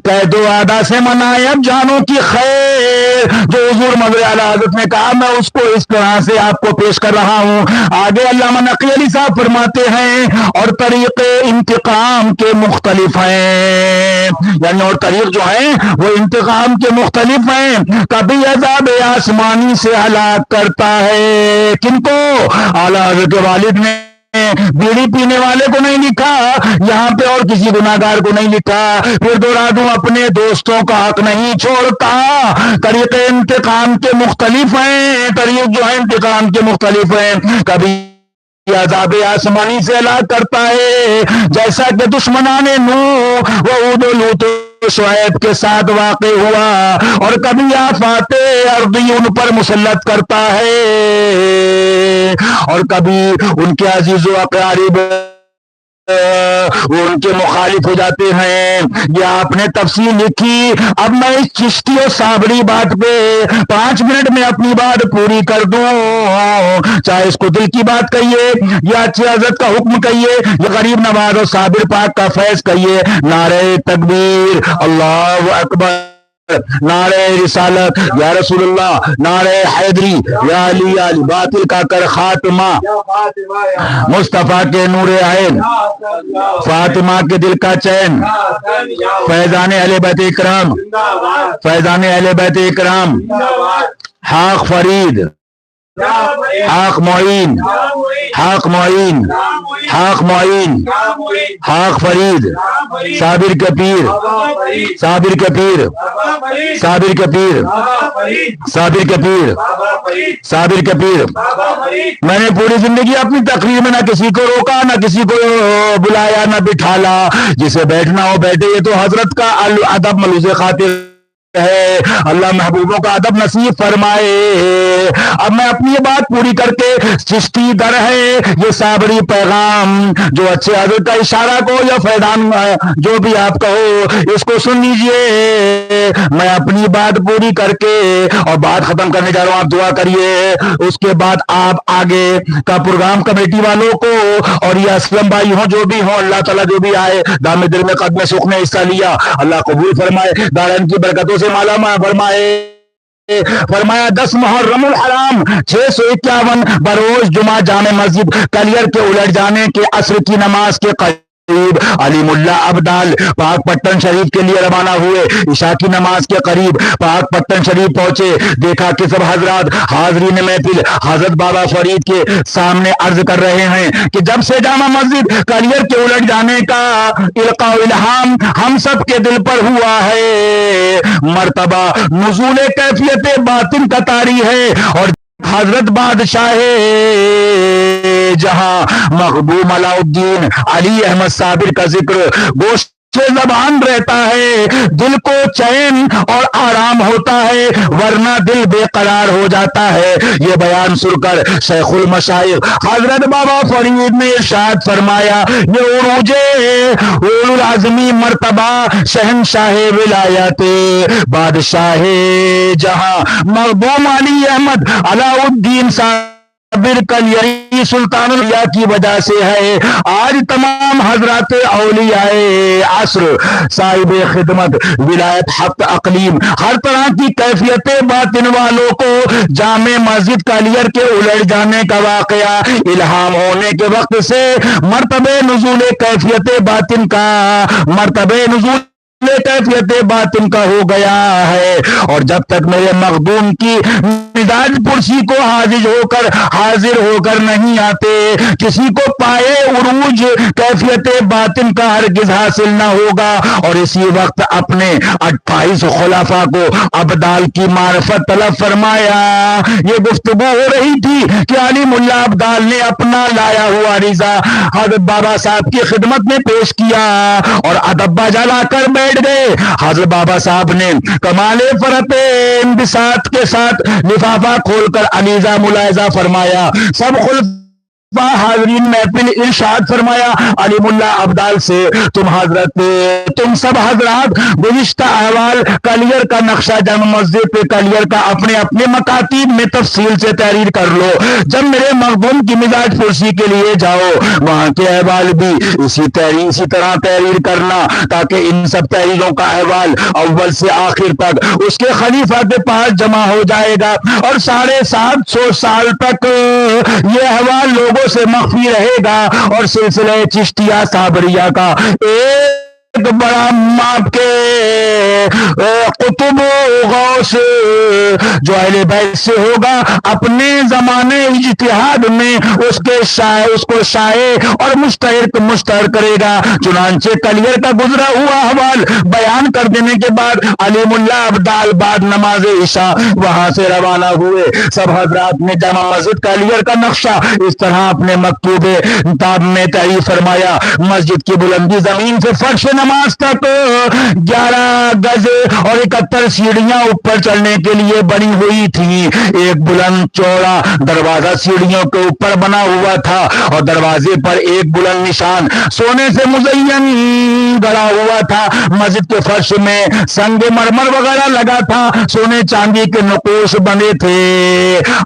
Speaker 1: قید و وعدہ سے منائے اب جانوں کی خیر جو حضور مظہر اعلیٰ حضرت نے کہا میں اس کو اس طرح سے آپ کو پیش کر رہا ہوں. آگے علامہ نقی علی صاحب فرماتے ہیں اور طریقے انتقام کے مختلف ہیں، یعنی اور طریق جو ہیں وہ انتقام کے مختلف ہیں. کبھی عذاب آسمانی سے ہلاک کرتا ہے کن کو؟ اعلیٰ حضرت کے والد نے بیڑی پینے والے کو نہیں لکھا یہاں پہ اور کسی گناہگار کو نہیں لکھا. پھر دوہرا دوں اپنے دوستوں کا حق نہیں چھوڑتا. طریقے انتقام کے مختلف ہیں، طریق جو ہے انتقام کے مختلف ہیں. کبھی عذاب آسمانی سے ہلاک کرتا ہے جیسا کہ دشمنان نوح وہود و لوط شعیب کے ساتھ واقع ہوا، اور کبھی آفات ارضی ان پر مسلط کرتا ہے اور کبھی ان کے عزیز و اقارب وہ ان کے مخالف ہو جاتے ہیں. یہ آپ نے تفصیل لکھی. اب میں اس چشتی و صابری بات پہ 5 منٹ میں اپنی بات پوری کر دوں. چاہے اس کو دل کی بات کہیے یا اچھی حضرت کا حکم کہیے یا غریب نواز و صابر پاک کا فیض کہیے، نعرہ تکبیر اللہ اکبر، نعرہ رسالت یا رسول اللہ، نعرہ حیدری یا علی علی، باطل کا کر خاتمہ، مصطفیٰ کے نور عین، فاطمہ کے دل کا چین، فیضان اہل بیت اکرام، فیضان اہل بیت اکرام، حق فرید، حق معین، حق معین، حق معین، حق فرید، صابر کے پیر، صابر کے پیر، صابر کے پیر، صابر کے پیر، صابر کے پیر. میں نے پوری زندگی اپنی تقریر میں نہ کسی کو روکا نہ کسی کو بلایا نہ بٹھالا، جسے بیٹھنا ہو بیٹھے. یہ تو حضرت کا ادب ملوز خاطر ہے، اللہ محبوبوں کا ادب نصیب فرمائے. اب میں اپنی یہ بات پوری کر کے چشتی در ہے یہ صابری پیغام جو اچھے حضرت کا اشارہ کو یا فیضان جو بھی آپ کہو اس کو سن لیجئے. میں اپنی بات پوری کر کے اور بات ختم کرنے جا رہا ہوں، آپ دعا کریے. اس کے بعد آپ آگے کا پروگرام کمیٹی والوں کو اور یہ اسلم بھائی ہوں جو بھی ہوں، اللہ تعالیٰ جو بھی آئے دام دل میں قدم سکھ نے حصہ لیا، اللہ قبول فرمائے، دارین کی برکتوں سے مالا مال فرمائے. فرمایا 10 محرم الحرام 651 بروز جمعہ جامع مسجد کلیئر کے الٹ جانے کے عصر کی نماز کے قریب علیم اللہ ابدال پاک پٹن شریف کے لیے روانہ ہوئے. عشاء کی نماز کے قریب پاک پٹن شریف پہنچے، دیکھا کہ سب حضرات حاضرین محفل حضرت بابا فرید کے سامنے عرض کر رہے ہیں کہ جب سے جامع مسجد کلیئر کے الٹ جانے کا القاء الہام ہم سب کے دل پر ہوا ہے، مرتبہ نزول کیفیت باطن کا طاری ہے اور حضرت بادشاہ جہاں محبوب علاء الدین علی احمد صابر کا ذکر گوشت زبان رہتا ہے، دل کو چین اور آرام ہوتا ہے ورنہ دل بے قرار ہو جاتا ہے. یہ بیان سن کر شیخ المشائخ حضرت بابا فرید نے ارشاد فرمایا یہ عروج اولو العزمی مرتبہ شہنشاہ ولایت بادشاہ جہاں محبوب علی احمد علاء الدین صاحب کلیری سلطان الاولیاء کی وجہ سے ہے. آج تمام حضرات اولیاء عصر صاحب خدمت ولایت ہفت اقلیم ہر طرح کی کیفیت باطن والوں کو جامع مسجد کلیئر کے الٹ جانے کا واقعہ الہام ہونے کے وقت سے مرتبہ نزول کیفیت باطن کا کیفیت باطن کا ہو گیا ہے. اور جب تک میرے مخدوم کی مزاج پرسی کو حاضر ہو کر نہیں آتے کسی کو پائے عروج کیفیت باطن کا ہرگز حاصل نہ ہوگا. اور اسی وقت اپنے 28 خلفاء کو ابدال کی معرفت طلب فرمایا. یہ گفتگو ہو رہی تھی کہ علی ملا ابدال نے اپنا لایا ہوا رضا حضرت بابا صاحب کی خدمت میں پیش کیا اور ادب جلا کر بیٹھ بیٹھ گئے۔ حضرت بابا صاحب نے کمال فرت انبساط کے ساتھ لفافہ کھول کر علیزہ ملاحظہ فرمایا۔ سب خلفاء حاضرین محفل ارشاد فرمایا علیم اللہ ابدال سے، تم سب حضرات گزشتہ احوال کلیئر کا نقشہ جامع مسجد پہ کلیئر کا اپنے اپنے مکاتب میں تفصیل سے تحریر کر لو۔ جب میرے مخدوم کی مزاج پرسی کے لیے جاؤ وہاں کے احوال بھی اسی طرح تحریر کرنا، تاکہ ان سب تحریروں کا احوال اول سے آخر تک اس کے خلیفہ کے پاس جمع ہو جائے گا، اور 750 سال تک یہ احوال لوگوں سے مخفی رہے گا، اور سلسلہ چشتیہ صابریہ کا ایک بڑا ماپ کے قطب غوث جو اہل بیت سے ہوگا اپنے زمانے اجتہاد میں اس کو شائع اور مشتہر کرے گا۔ چنانچہ کلیئر کا گزرا ہوا حوال بیان کر دینے کے بعد علیم اللہ ابدال بعد نماز عشاء وہاں سے روانہ ہوئے۔ سب حضرات نے جامع مسجد کلیئر کا نقشہ اس طرح اپنے مکتوب تاب میں تحریر فرمایا۔ مسجد کی بلندی زمین سے فرش نماز تک 11 گز اور 71 سیڑھیاں اوپر چڑھنے کے لیے بنی ہوئی تھی۔ ایک بلند چوڑا دروازہ سیڑھیوں کے اوپر بنا ہوا تھا، اور دروازے پر ایک بلند نشان سونے سے مزین گڑا ہوا تھا۔ مسجد کے فرش میں سنگ مرمر وغیرہ لگا تھا، سونے چاندی کے نقوش بنے تھے۔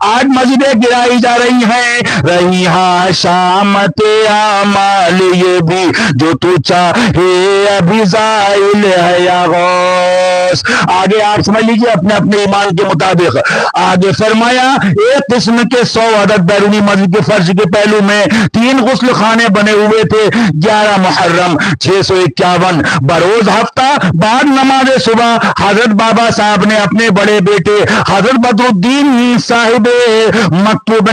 Speaker 1: آج مسجدیں گرائی جا رہی ہیں، رہی ہاں شامت اعمال یہ بھی جو تو چاہے ابھی زائل ہے یا غوث۔ آگے آپ سمجھ لیجئے اپنے اپنے ایمان کے مطابق۔ آگے فرمایا ایک قسم کے 100 عدد بیرونی مسجد کے فرش کے پہلو میں 3 غسل خانے بنے ہوئے تھے۔ 11 محرم 651 بروز ہفتہ بعد نماز صبح حضرت بابا صاحب نے اپنے بڑے بیٹے حضرت بدر الدین صاحب مکتوب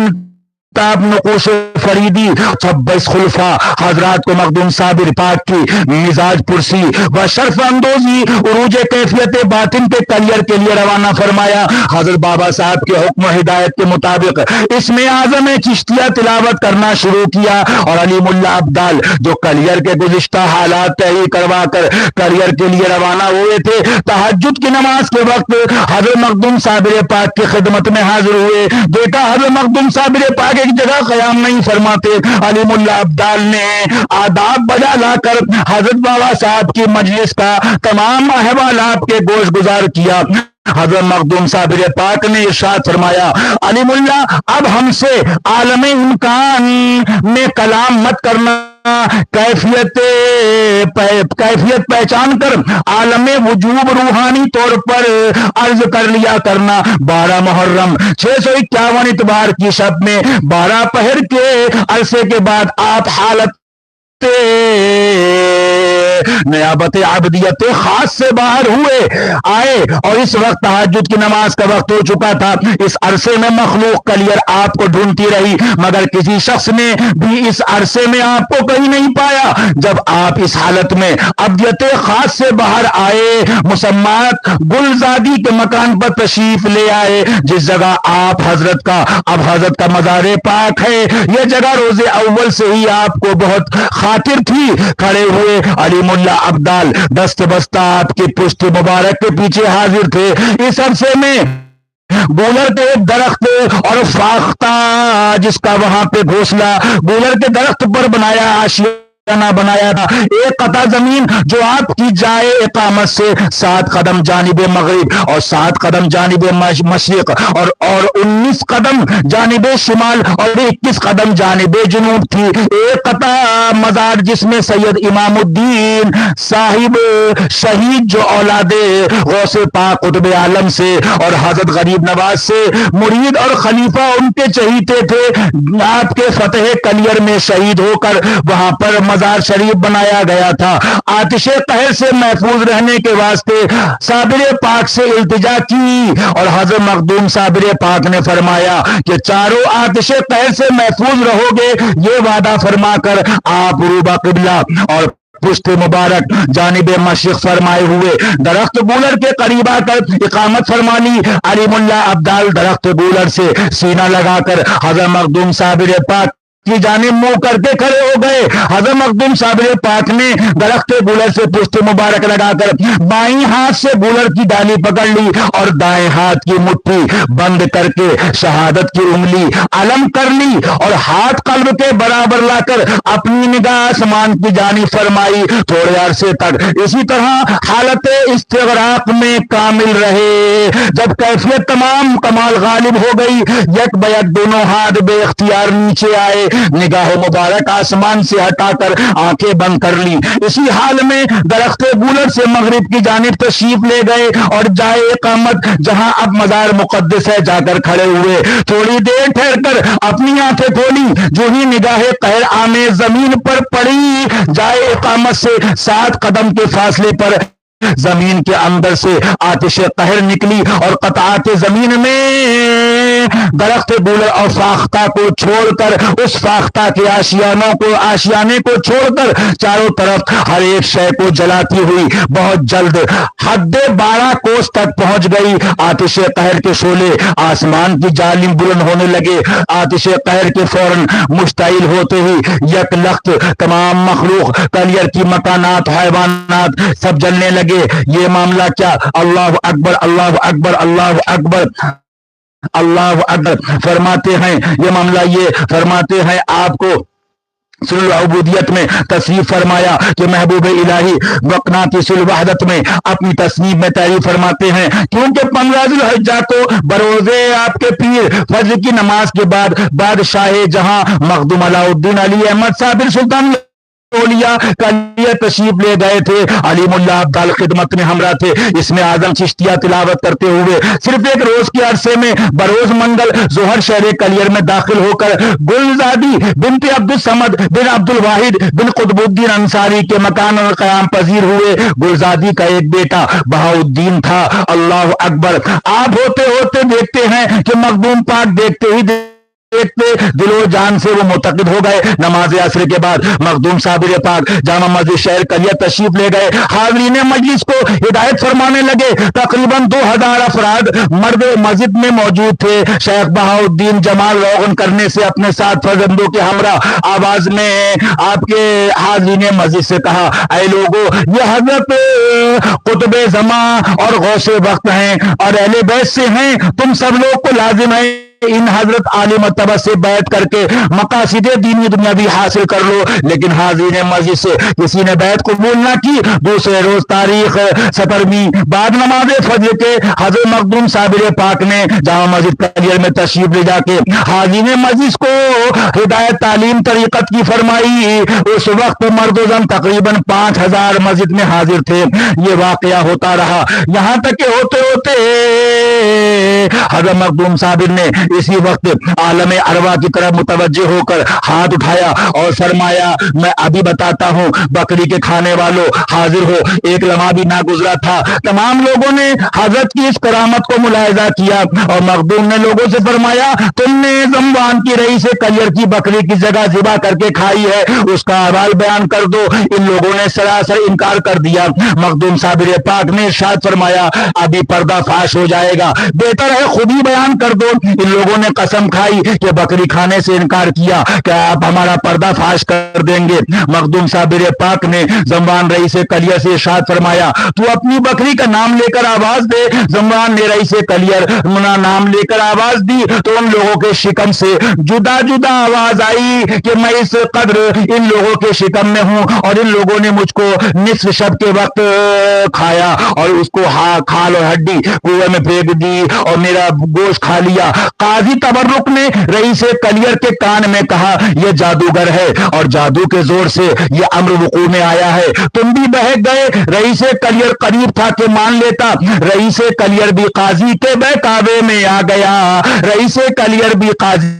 Speaker 1: تاب نقوش فریدی 26 خلفاء حضرات کو مخدوم صابر پاک کی مزاج پرسی و شرف اندوزی عروج کیفیت باطن کے کلیئر کے لیے روانہ فرمایا۔ حضرت بابا صاحب کے حکم و ہدایت کے مطابق اسم اعظم چشتیہ تلاوت کرنا شروع کیا، اور علیم اللہ ابدال جو کلیئر کے گزشتہ حالات تحریر کروا کر کلیئر کے لیے روانہ ہوئے تھے، تہجد کی نماز کے وقت حضرت مخدوم صابر پاک کی خدمت میں حاضر ہوئے۔ دیکھا حضرت مخدوم صابر پاک ایک جگہ قیام نہیں فرماتے۔ علیم اللہ ابدال نے آداب بجا لا کر حضرت بابا صاحب کی مجلس کا تمام احوالات کے گوش گزار کیا۔ حضرت مخدوم صابر پاک نے ارشاد فرمایا علیم اللہ اب ہم سے عالم امکان میں کلام مت کرنا، کیفیت پہچان کر عالم وجوب روحانی طور پر عرض کر لیا کرنا۔ 12 محرم 651 اتوار کی شب میں 12 پہر کے عرصے کے بعد آپ حالت نیابت عبدیت خاص سے باہر آئے، اور اس وقت تہجد کی نماز کا وقت ہو چکا تھا۔ اس عرصے میں مخلوق کلیئر آپ کو ڈھونڈتی رہی، مگر کسی شخص نے بھی اس عرصے میں آپ کو کہیں نہیں پایا۔ جب آپ اس حالت میں عبدیت خاص سے باہر آئے، مسمات گلزادی کے مکان پر تشریف لے آئے، جس جگہ آپ حضرت کا مزار پاک ہے۔ یہ جگہ روز اول سے ہی آپ کو بہت خاطر تھی۔ کھڑے ہوئے علیم اللہ ابدال دست بستہ آپ کی پشت مبارک کے پیچھے حاضر تھے۔ اس عرصے میں گولر کے ایک درخت اور فاختہ جس کا وہاں پہ گھونسلہ گولر کے درخت پر بنایا بنایا تھا، ایک قطع زمین جو آپ کی جائے اقامت سے 7 قدم جانب مغرب اور 7 قدم جانب مشرق اور 19 قدم جانب شمال اور 21 قدم جانب جنوب تھی۔ ایک قطع مزار جس میں سید امام الدین صاحب شہید جو اولاد غوث پاک قطب عالم سے اور حضرت غریب نواز سے مرید اور خلیفہ ان کے چہیتے تھے، آپ کے فتح کلیئر میں شہید ہو کر وہاں پر مزار شریف بنایا گیا تھا۔ آتش قہر سے محفوظ رہنے کے واسطے صابر پاک سے التجا کی، اور حضرت مخدوم صابر پاک نے فرمایا کہ چاروں آتش قہر سے محفوظ رہو گے، یہ وعدہ فرما کر آپ روبہ قبلہ اور پشت مبارک جانب مشرق فرمائے ہوئے درخت گولر کے قریب آ کر اقامت فرما لی۔ علیم اللہ ابدال درخت گولر سے سینہ لگا کر حضرت مخدوم صابر پاک کی جانب منہ کر کے کھڑے ہو گئے۔ حضرت مخدوم صابر پاک نے درخت گولر سے پشت مبارک لگا کر بائیں ہاتھ سے گولر کی ڈالی پکڑ لی اور دائیں ہاتھ کی مٹھی بند کر کے شہادت کی انگلی علم کر لی اور ہاتھ قلب کے برابر لا کر اپنی نگاہ آسمان کی جانب فرمائی۔ تھوڑے عرصے تک اسی طرح حالت استغراق میں کامل رہے۔ جب کیفیت تمام کمال غالب ہو گئی، یک بیک دونوں ہاتھ بے اختیار نیچے آئے، نگاہ مبارک آسمان سے ہٹا کر آنکھیں بند کر لی۔ اسی حال میں درخت گولر سے مغرب کی جانب تشریف لے گئے اور جائے اقامت جہاں اب مزار مقدس ہے جا کر کھڑے ہوئے۔ تھوڑی دیر ٹھہر کر اپنی آنکھیں کھولی، جو ہی نگاہ قہر آمیز زمین پر پڑی، جائے اقامت سے 7 قدم کے فاصلے پر زمین کے اندر سے آتش قہر نکلی اور قطعات زمین میں درخت گولر اور فاختہ کو چھوڑ کر، اس فاختہ کے آشیانے کو چھوڑ کر چاروں طرف ہر ایک شے کو جلاتی ہوئی بہت جلد حد 12 کوس تک پہنچ گئی۔ آتش قہر کے شعلے آسمان کی جانب بلند ہونے لگے۔ آتش قہر کے فوراً مشتعل ہوتے ہی یک لخت تمام مخلوق، کلیر کی مکانات، حیوانات سب جلنے لگے۔ یہ معاملہ کیا؟ اللہ اکبر، اللہ اکبر، اللہ اکبر، اللہ اکبر فرماتے ہیں۔ یہ معاملہ یہ فرماتے ہیں آپ کو سلح العبودیت میں تصریف فرمایا کہ محبوب الہی مقناطیس الوحدت میں اپنی تصنیف میں تعریف فرماتے ہیں، کیونکہ 15 ذی الحجہ کو بروزے آپ کے پیر فجر کی نماز کے بعد بادشاہ جہاں مخدوم علاء الدین علی احمد صابر سلطان اولیاء کا لیے تشریف لے گئے تھے۔ علیم اللہ ابدال خدمت میں ہمراہ تھے۔ اس میں اعظم چشتیہ تلاوت کرتے ہوئے صرف ایک روز کے عرصے میں بروز منگل ظہر شہر کلیر میں داخل ہو کر گلزادی بنت عبد الصمد بن عبد الواحد بن قطب الدین انصاری کے مکان اور قیام پذیر ہوئے۔ گلزادی کا ایک بیٹا بہاؤالدین تھا۔ اللہ اکبر! آپ ہوتے ہوتے دیکھتے ہیں کہ مخدوم پاک دیکھتے ہی دل و جان سے وہ معتقد ہو گئے۔ نماز عصر کے بعد مخدوم صابر پاک جامع مسجد شہر کلیر تشریف لے گئے۔ حاضرین مجلس کو ہدایت فرمانے لگے۔ تقریباً 2000 افراد مرد مسجد میں موجود تھے۔ شیخ بہاؤالدین جمال روغن کرنے سے اپنے 7 فرزندوں کے ہمراہ آواز میں آپ کے حاضرین مسجد سے کہا، اے لوگو، یہ حضرت قطب زمان اور غوث وقت ہیں اور اہل بیت سے ہیں۔ تم سب لوگ کو لازم ہے ان حضرت عالی مرتبہ سے بیعت کر کے مقاصد دینی دنیاوی حاصل کر لو۔ لیکن حاضرین مسجد سے کسی نے بیعت قبول نہ کی۔ دوسرے روز تاریخ 17ویں بعد نماز فجر کے حضرت مخدوم صابر پاک نے جامع مسجد کلیر میں تشریف لے جا کے حاضرین مسجد کو ہدایت تعلیم طریقت کی فرمائی۔ اس وقت مرد و زن تقریباً 5000 مسجد میں حاضر تھے۔ یہ واقعہ ہوتا رہا یہاں تک کہ ہوتے ہوتے حضرت مخدوم صابر نے اسی وقت عالم ارواح کی طرف متوجہ ہو کر ہاتھ اٹھایا اور فرمایا، میں ابھی بتاتا ہوں، بکری کے کھانے والوں حاضر ہو۔ ایک لمحہ بھی نہ گزرا تھا، تمام لوگوں نے حضرت کی اس کرامت کو ملاحظہ کیا اور مخدوم نے لوگوں سے فرمایا، تم نے زموان کی رئیس کلیر کی بکری کی جگہ ذبح کر کے کھائی ہے، اس کا احوال بیان کر دو۔ ان لوگوں نے سراسر انکار کر دیا۔ مخدوم صابر پاک نے ارشاد فرمایا، ابھی پردہ فاش ہو جائے گا، بہتر ہے خود ہی بیان کر دو۔ ان لوگوں نے قسم کھائی کہ بکری کھانے سے انکار کیا، کیا آپ ہمارا پردہ فاش کر دیں گے؟ مخدوم صابر پاک نے زموان رئیس کلیر سے ارشاد فرمایا، تو اپنی بکری کا نام لے کر آواز دے۔ زموان نے رئیس کلیر نام لے کر آواز دی تو ان لوگوں کے شکم سے جدا جدا آواز آئی کہ میں اس قدر ان لوگوں کے شکم میں ہوں اور ان لوگوں نے مجھ کو نصف شب کے وقت کھایا اور اس کو کھال اور ہڈی کنویں میں پھینک دی اور میرا گوشت کھا لیا۔ قاضی تبرک نے رئیس کلیر کے کان میں کہا، یہ جادوگر ہے اور جادو کے زور سے یہ امر وقوع میں آیا ہے۔ تم بھی بہک گئے۔ رئیس کلیر قریب تھا کہ مان لیتا۔ رئیس کلیر بھی قاضی کے بہکاوے میں آ گیا۔ رئیس کلیر بھی قاضی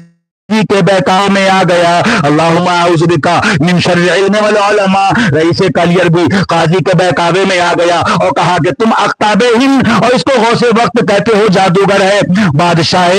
Speaker 1: کے بہکاوے میں آ گیا۔ اللہم اعوذ بک من شر العلم والعلماء۔ رئیس کلیر بھی قاضی کے بہکاوے میں آ گیا اور کہا کہ تم اقطاب ہند اور اس کو غوث وقت کہتے ہو، جادوگر ہے۔ بادشاہ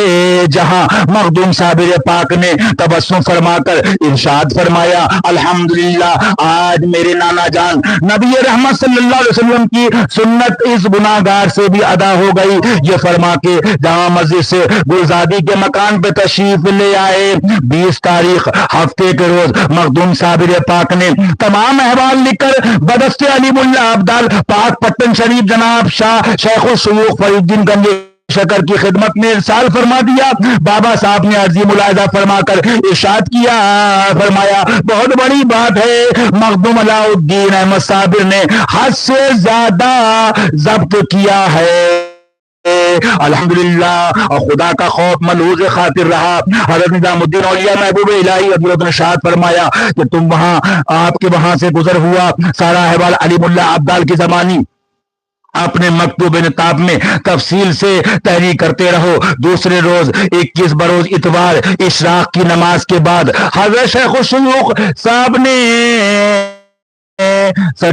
Speaker 1: جہاں مخدوم صابر پاک نے تبسم فرما کر ارشاد فرمایا، الحمدللہ، آج میرے نانا جان نبی رحمت صلی اللہ علیہ وسلم کی سنت اس گناہگار سے بھی ادا ہو گئی۔ یہ فرما کے جامع مسجد سے گلزادی کے مکان پہ تشریف لے آئے ہے 20 تاریخ ہفتے کے روز مخدوم صابر پاک نے تمام احوال لکھ کر بدست علیم اللہ ابدال پاک پٹن شریف جناب شاہ شیخ الشیوخ فرید الدین گنج شکر کی خدمت میں ارسال فرما دیا۔ بابا صاحب نے عرضی ملاحظہ فرما کر ارشاد کیا، فرمایا بہت بڑی بات ہے، مخدوم علاء الدین احمد صابر نے حد سے زیادہ ضبط کیا ہے۔ الحمدللہ، اور خدا کا خوف ملحوظ خاطر رہا۔ حضرت نظام الدین اولیاء محبوب الہی عبداللہ نے ارشاد فرمایا کہ تم وہاں آپ کے وہاں سے گزر ہوا سارا احوال علیم اللہ ابدال کی زمانی اپنے مکتوب نتاب میں تفصیل سے تحریر کرتے رہو۔ دوسرے روز 21 بروز اتوار اشراق کی نماز کے بعد حضرت شیخ الشیوخ صاحب نے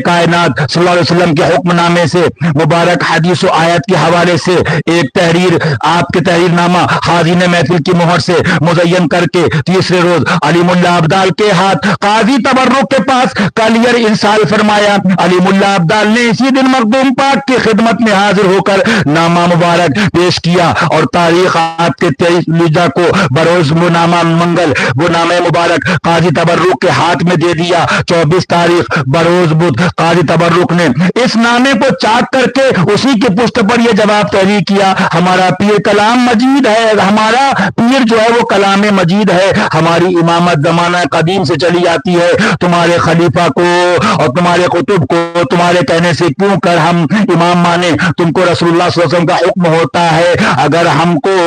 Speaker 1: کائنات صلی اللہ علیہ وسلم کے حکم نامے سے مبارک حدیث و آیت کے حوالے سے ایک تحریر، آپ کے تحریر نامہ حاضرین محفل کی مہر سے مزین کر کے تیسرے روز علیم اللہ ابدال کے ہاتھ قاضی تبرک کے پاس کلیئر ارسال فرمایا۔ علیم اللہ ابدال نے اسی دن مخدوم پاک کی خدمت میں حاضر ہو کر نامہ مبارک پیش کیا اور تاریخ آپ کے 23 لجا کو بروز وہ نامہ منگل وہ نامہ مبارک قاضی تبرک کے ہاتھ میں دے دیا۔ 24 تاریخ بروز بدھ قاضی تبرک نے اس نامے کو چاک کر کے اسی کی پشت پر یہ جواب تحریر کیا، ہمارا پیر کلام مجید ہے، ہمارا پیر جو ہے وہ کلام مجید ہے، ہماری امامت زمانہ قدیم سے چلی آتی ہے، تمہارے خلیفہ کو اور تمہارے قطب کو تمہارے کہنے سے کیوں کر ہم امام مانے؟ تم کو رسول اللہ صلی اللہ علیہ وسلم کا حکم ہوتا ہے، اگر ہم کو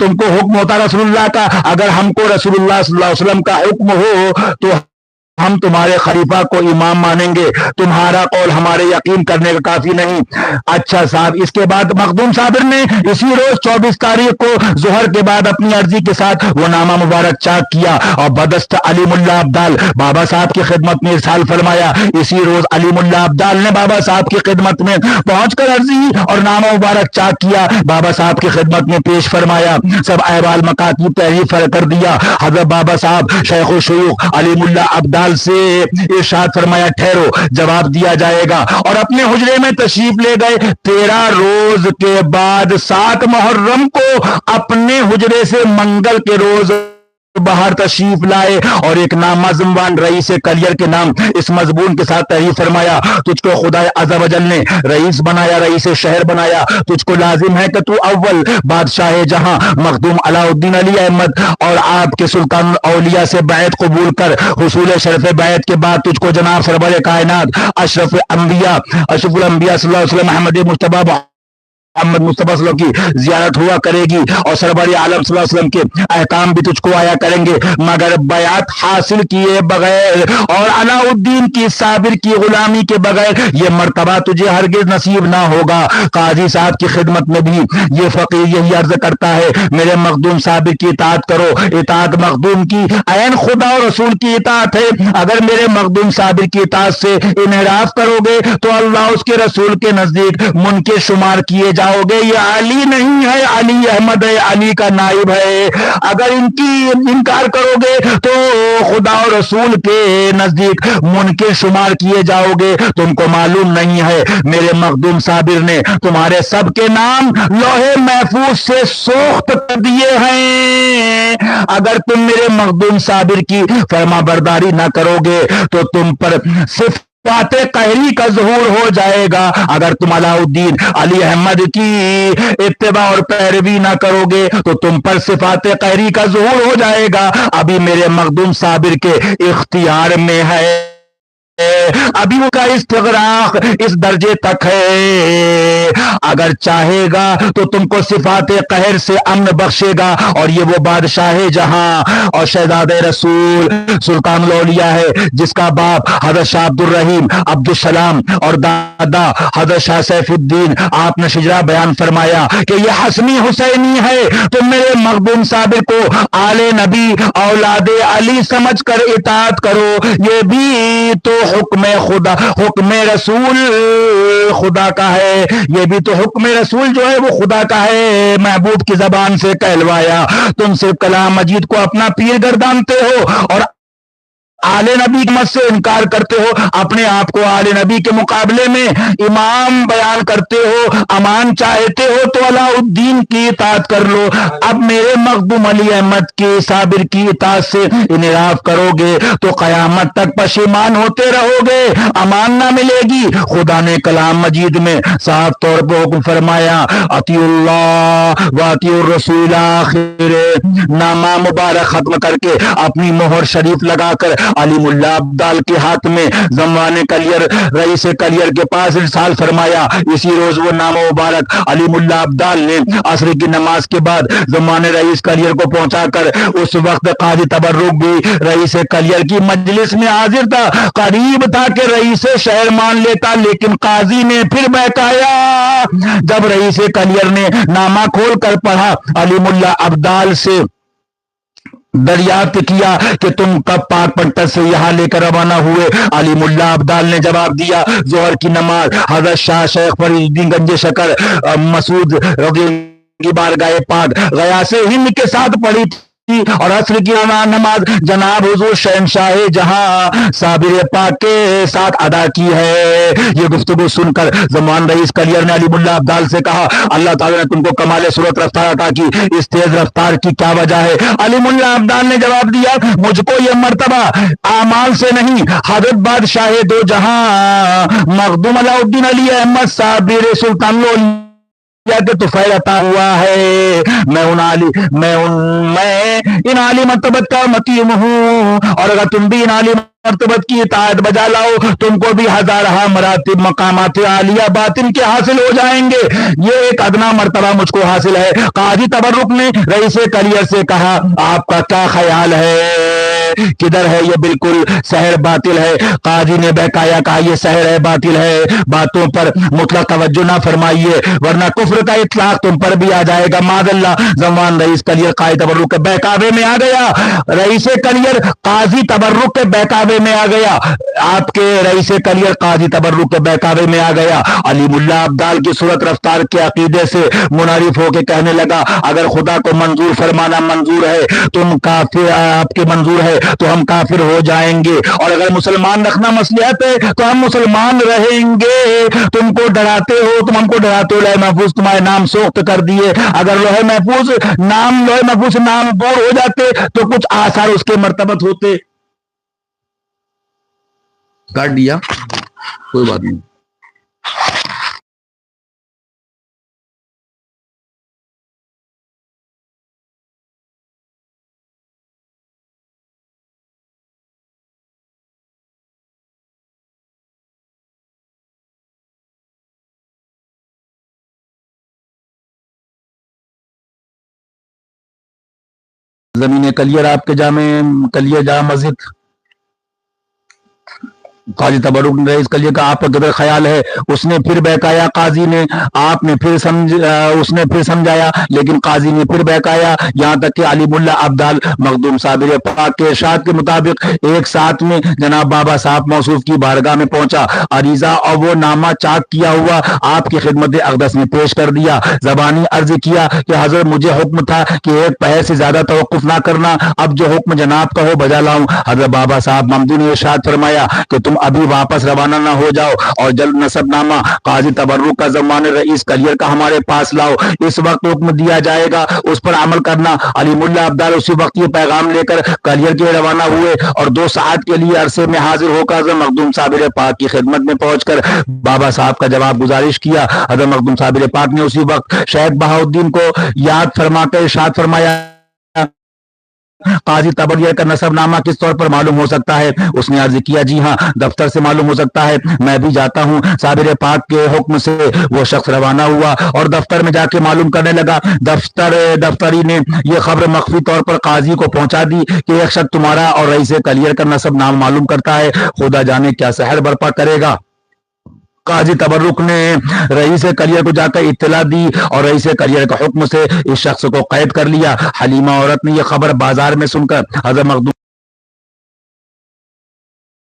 Speaker 1: تم کو حکم ہوتا رسول اللہ کا، اگر ہم کو رسول اللہ صلی اللہ علیہ وسلم کا حکم ہو تو ہم تمہارے خلیفہ کو امام مانیں گے، تمہارا قول ہمارے یقین کرنے کا کافی نہیں۔ اچھا صاحب، اس کے بعد مخدوم صابر نے اسی روز 24 تاریخ کو ظہر کے بعد اپنی عرضی کے ساتھ وہ نامہ مبارک چاک کیا اور بدست علیم اللہ ابدال بابا صاحب کی خدمت میں ارسال فرمایا۔ اسی روز علیم اللہ ابدال نے بابا صاحب کی خدمت میں پہنچ کر عرضی اور نامہ مبارک چاک کیا، بابا صاحب کی خدمت میں پیش فرمایا، سب احوال مکاتب تحریر کر دیا۔ حضرت بابا صاحب شیخ الشیوخ علیم اللہ ابدال سے ارشاد فرمایا ٹھہرو، جواب دیا جائے گا، اور اپنے حجرے میں تشریف لے گئے۔ 13 روز کے بعد 7 محرم کو اپنے حجرے سے منگل کے روز باہر تشریف لائے اور ایک نامعظم رئیس کلیئر کے نام اس مضمون کے ساتھ تحریر فرمایا، تجھ کو خدا عز و جل نے رئیس بنایا، رئیس شہر بنایا، تجھ کو لازم ہے کہ تو اول بادشاہ جہاں مخدوم علاء الدین علی احمد اور آپ کے سلطان اولیاء سے بیعت قبول کر، حصول شرف بیعت کے بعد تجھ کو جناب سرور کائنات اشرف الانبیاء صلی اللہ علیہ وسلم احمد مجتبی محمد مصطفیٰ صلی اللہ علیہ وسلم کی زیارت ہوا کرے گی اور سرور عالم صلی اللہ علیہ وسلم کے احکام بھی تجھ کو آیا کریں گے، مگر بیعت حاصل کیے بغیر اور علاء الدین کی صابر کی غلامی کے بغیر یہ مرتبہ تجھے ہرگز نصیب نہ ہوگا۔ قاضی صاحب کی خدمت میں بھی یہ فقیر یہی عرض کرتا ہے، میرے مخدوم صابر کی اطاعت کرو، اطاعت مخدوم کی عین خدا اور رسول کی اطاعت ہے، اگر میرے مخدوم صابر کی اطاعت سے انحراف کرو گے تو اللہ اس کے رسول کے نزدیک منکر شمار کیے جاؤ گے۔ یہ علی نہیں ہے، علی احمد ہے، علی کا نائب ہے، اگر ان کی انکار کرو گے تو خدا اور رسول کے نزدیک منکر شمار کیے جاؤ گے۔ تم کو معلوم نہیں ہے میرے مخدوم صابر نے تمہارے سب کے نام لوح محفوظ سے سوخت کر دیے ہیں، اگر تم میرے مخدوم صابر کی فرما برداری نہ کرو گے تو تم پر صرف فاتح قہری کا ظہور ہو جائے گا، اگر تم علاء الدین علی احمد کی اتباع اور پیروی نہ کرو گے تو تم پر صفات قہری کا ظہور ہو جائے گا۔ ابھی میرے مخدوم صابر کے اختیار میں ہے، ابھی ان کا استغراق اس درجے تک ہے، اگر چاہے گا تو تم کو صفات قہر سے امن بخشے گا، اور یہ وہ بادشاہ جہاں اور شہزادہ رسول سلطان الاولیاء ہے جس کا باپ حضرت شاہ عبد الرحیم عبد السلام اور دادا حضرت شاہ سیف الدین آپ نے شجرہ بیان فرمایا کہ یہ حسنی حسینی ہے، تم میرے مخدوم صابر کو آل نبی اولاد علی سمجھ کر اطاعت کرو، یہ بھی تو حکم خدا حکم رسول خدا کا ہے، یہ بھی تو حکم رسول جو ہے وہ خدا کا ہے، محبوب کی زبان سے کہلوایا۔ تم صرف کلام مجید کو اپنا پیر گردانتے ہو اور آل نبی کی مت سے انکار کرتے ہو، اپنے آپ کو آل نبی کے مقابلے میں امام بیان کرتے ہو، امان چاہتے ہو تو علاء الدین کی اطاعت کر لو۔ اب میرے مخدوم علی احمد کی صابر کی اطاعت سے انحراف کرو گے تو قیامت تک پشیمان ہوتے رہو گے، امان نہ ملے گی۔ خدا نے کلام مجید میں صاف طور پر حکم فرمایا اطیعوا اللہ واطیعوا الرسول، آخر نامہ مبارک ختم کر کے اپنی مہر شریف لگا کر علیم اللہ ابدال کے ہاتھ میں زمان کلیر رئیس کلیر کے پاس ارسال فرمایا۔ اسی روز وہ نامہ مبارک علیم اللہ ابدال نے عصر کی نماز کے بعد زمان رئیس کلیر کو پہنچا کر اس وقت قاضی تبرک بھی رئیس کلیر کی مجلس میں حاضر تھا، قریب تھا کہ رئیس شہر مان لیتا، لیکن قاضی نے پھر بہکایا۔ جب رئیس کلیر نے نامہ کھول کر پڑھا، علیم اللہ ابدال سے دریافت کیا کہ تم کب پاک پٹن سے یہاں لے کر روانہ ہوئے؟ علیم اللہ ابدال نے جواب دیا ظہر کی نماز حضرت شاہ شیخ فرید الدین گنج شکر مسعود رضی کی بارگاہ پاک غیاث ہند کے ساتھ پڑھی تھی، اور عصر کی نماز جناب حضور شہنشاہ جہاں صابر پاک کے ساتھ ادا کی ہے۔ یہ گفتگو سن کر زمان رئیس کلیر نے علیم اللہ ابدال سے کہا اللہ تعالیٰ نے تم کو کمال صورت رفتار عطا کی، اس تیز رفتار کی کیا وجہ ہے؟ علیم اللہ ابدال نے جواب دیا مجھ کو یہ مرتبہ اعمال سے نہیں، حضرت بادشاہ دو جہاں مخدوم علاء الدین علی احمد صابر سلطان کہ طفیل عطا ہوا ہے۔ میں ان عالی مرتبت کا مقیم ہوں، اور اگر تم بھی ان عالی مرتبت کی اطاعت بجا لاؤ تم کو بھی ہزارہ مراتب مقامات عالیہ باطن کے حاصل ہو جائیں گے، یہ ایک ادنا مرتبہ مجھ کو حاصل ہے۔ قاضی تبرک نے رئیس کلیر سے کہا آپ کا کیا خیال ہے، کدھر ہے یہ بالکل سحر باطل ہے؟ قاضی نے بہکایا کہا یہ سحر ہے باطل ہے، باتوں پر مطلق توجہ نہ فرمائیے ورنہ کفر کا اطلاق تم پر بھی آ جائے گا معاذ اللہ۔ زمان رئیس کلیر قاضی تبرک کے بہکاوے میں آ گیا، رئیس کلیر قاضی تبرک کے بہکاوے میں آ گیا، آپ کے رئیس کلیر قاضی تبرک کے بہکاوے میں آ گیا۔ علیم اللہ ابدال کی صورت رفتار کے عقیدے سے منحرف ہو کے کہنے لگا اگر خدا کو منظور فرمانا منظور ہے تم کافر، آپ کے منظور ہے تو ہم کافر ہو جائیں گے، اور اگر مسلمان رکھنا مصلحت ہے تو ہم مسلمان رہیں گے۔ تم کو ڈراتے ہو، تم ہم کو ڈراتے ہو، لوح محفوظ تمہارے نام سوخت کر دیے، اگر لوح محفوظ نام دور ہو جاتے تو کچھ آثار اس کے مرتبط ہوتے۔ کاٹ دیا کوئی بات نہیں۔ زمین کلیر آپ کے جامع مسجد قاضی تبرک نے رئیس کلیر کا آپ کا کدھر خیال ہے؟ اس نے پھر بہکایا قاضی نے، آپ نے پھر اس نے پھر سمجھایا لیکن قاضی نے پھر بہکایا، یہاں تک کہ علیم اللہ ابدال مخدوم صابر پاک کے ارشاد کے مطابق ایک ساتھ میں جناب بابا صاحب موصوف کی بارگاہ میں پہنچا، عریضہ اور وہ نامہ چاک کیا ہوا آپ کی خدمت اقدس میں پیش کر دیا، زبانی عرض کیا کہ حضرت مجھے حکم تھا کہ ایک پہر سے زیادہ توقف نہ کرنا، اب جو حکم جناب کا ہو بجا لاؤں۔ حضرت بابا صاحب ممدو نے ارشاد فرمایا کہ تم ابھی واپس روانہ نہ ہو جاؤ اور جلد نصب نامہ قاضی تبرک کا زمان رئیس کلیر کا ہمارے پاس لاؤ، اس وقت حکم دیا جائے گا اس پر عمل کرنا۔ علیم اللہ ابدال اسی وقت یہ پیغام لے کر کلیر کے روانہ ہوئے اور 2 ساعت کے لیے عرصے میں حاضر ہو کر حضرت مخدوم صابر پاک کی خدمت میں پہنچ کر بابا صاحب کا جواب گزارش کیا۔ حضرت مخدوم صابر پاک نے اسی وقت شیخ بہاؤالدین کو یاد فرما کر ارشاد فرمایا قاضی تبرک کا نصب نامہ کس طور پر معلوم ہو سکتا ہے؟ اس نے عرض کیا جی ہاں دفتر سے معلوم ہو سکتا ہے، میں بھی جاتا ہوں۔ صابر پاک کے حکم سے وہ شخص روانہ ہوا اور دفتر میں جا کے معلوم کرنے لگا۔ دفتری نے یہ خبر مخفی طور پر قاضی کو پہنچا دی کہ ایک شخص تمہارا اور رئیس کلیر کا نصب نام معلوم کرتا ہے، خدا جانے کیا سحر برپا کرے گا۔ قاضی تبرک نے رئیس کلیر کو جا کر اطلاع دی اور رئیس کلیر کا حکم سے اس شخص کو قید کر لیا۔ حلیمہ عورت نے یہ خبر بازار میں سن کر حضرت مخدوم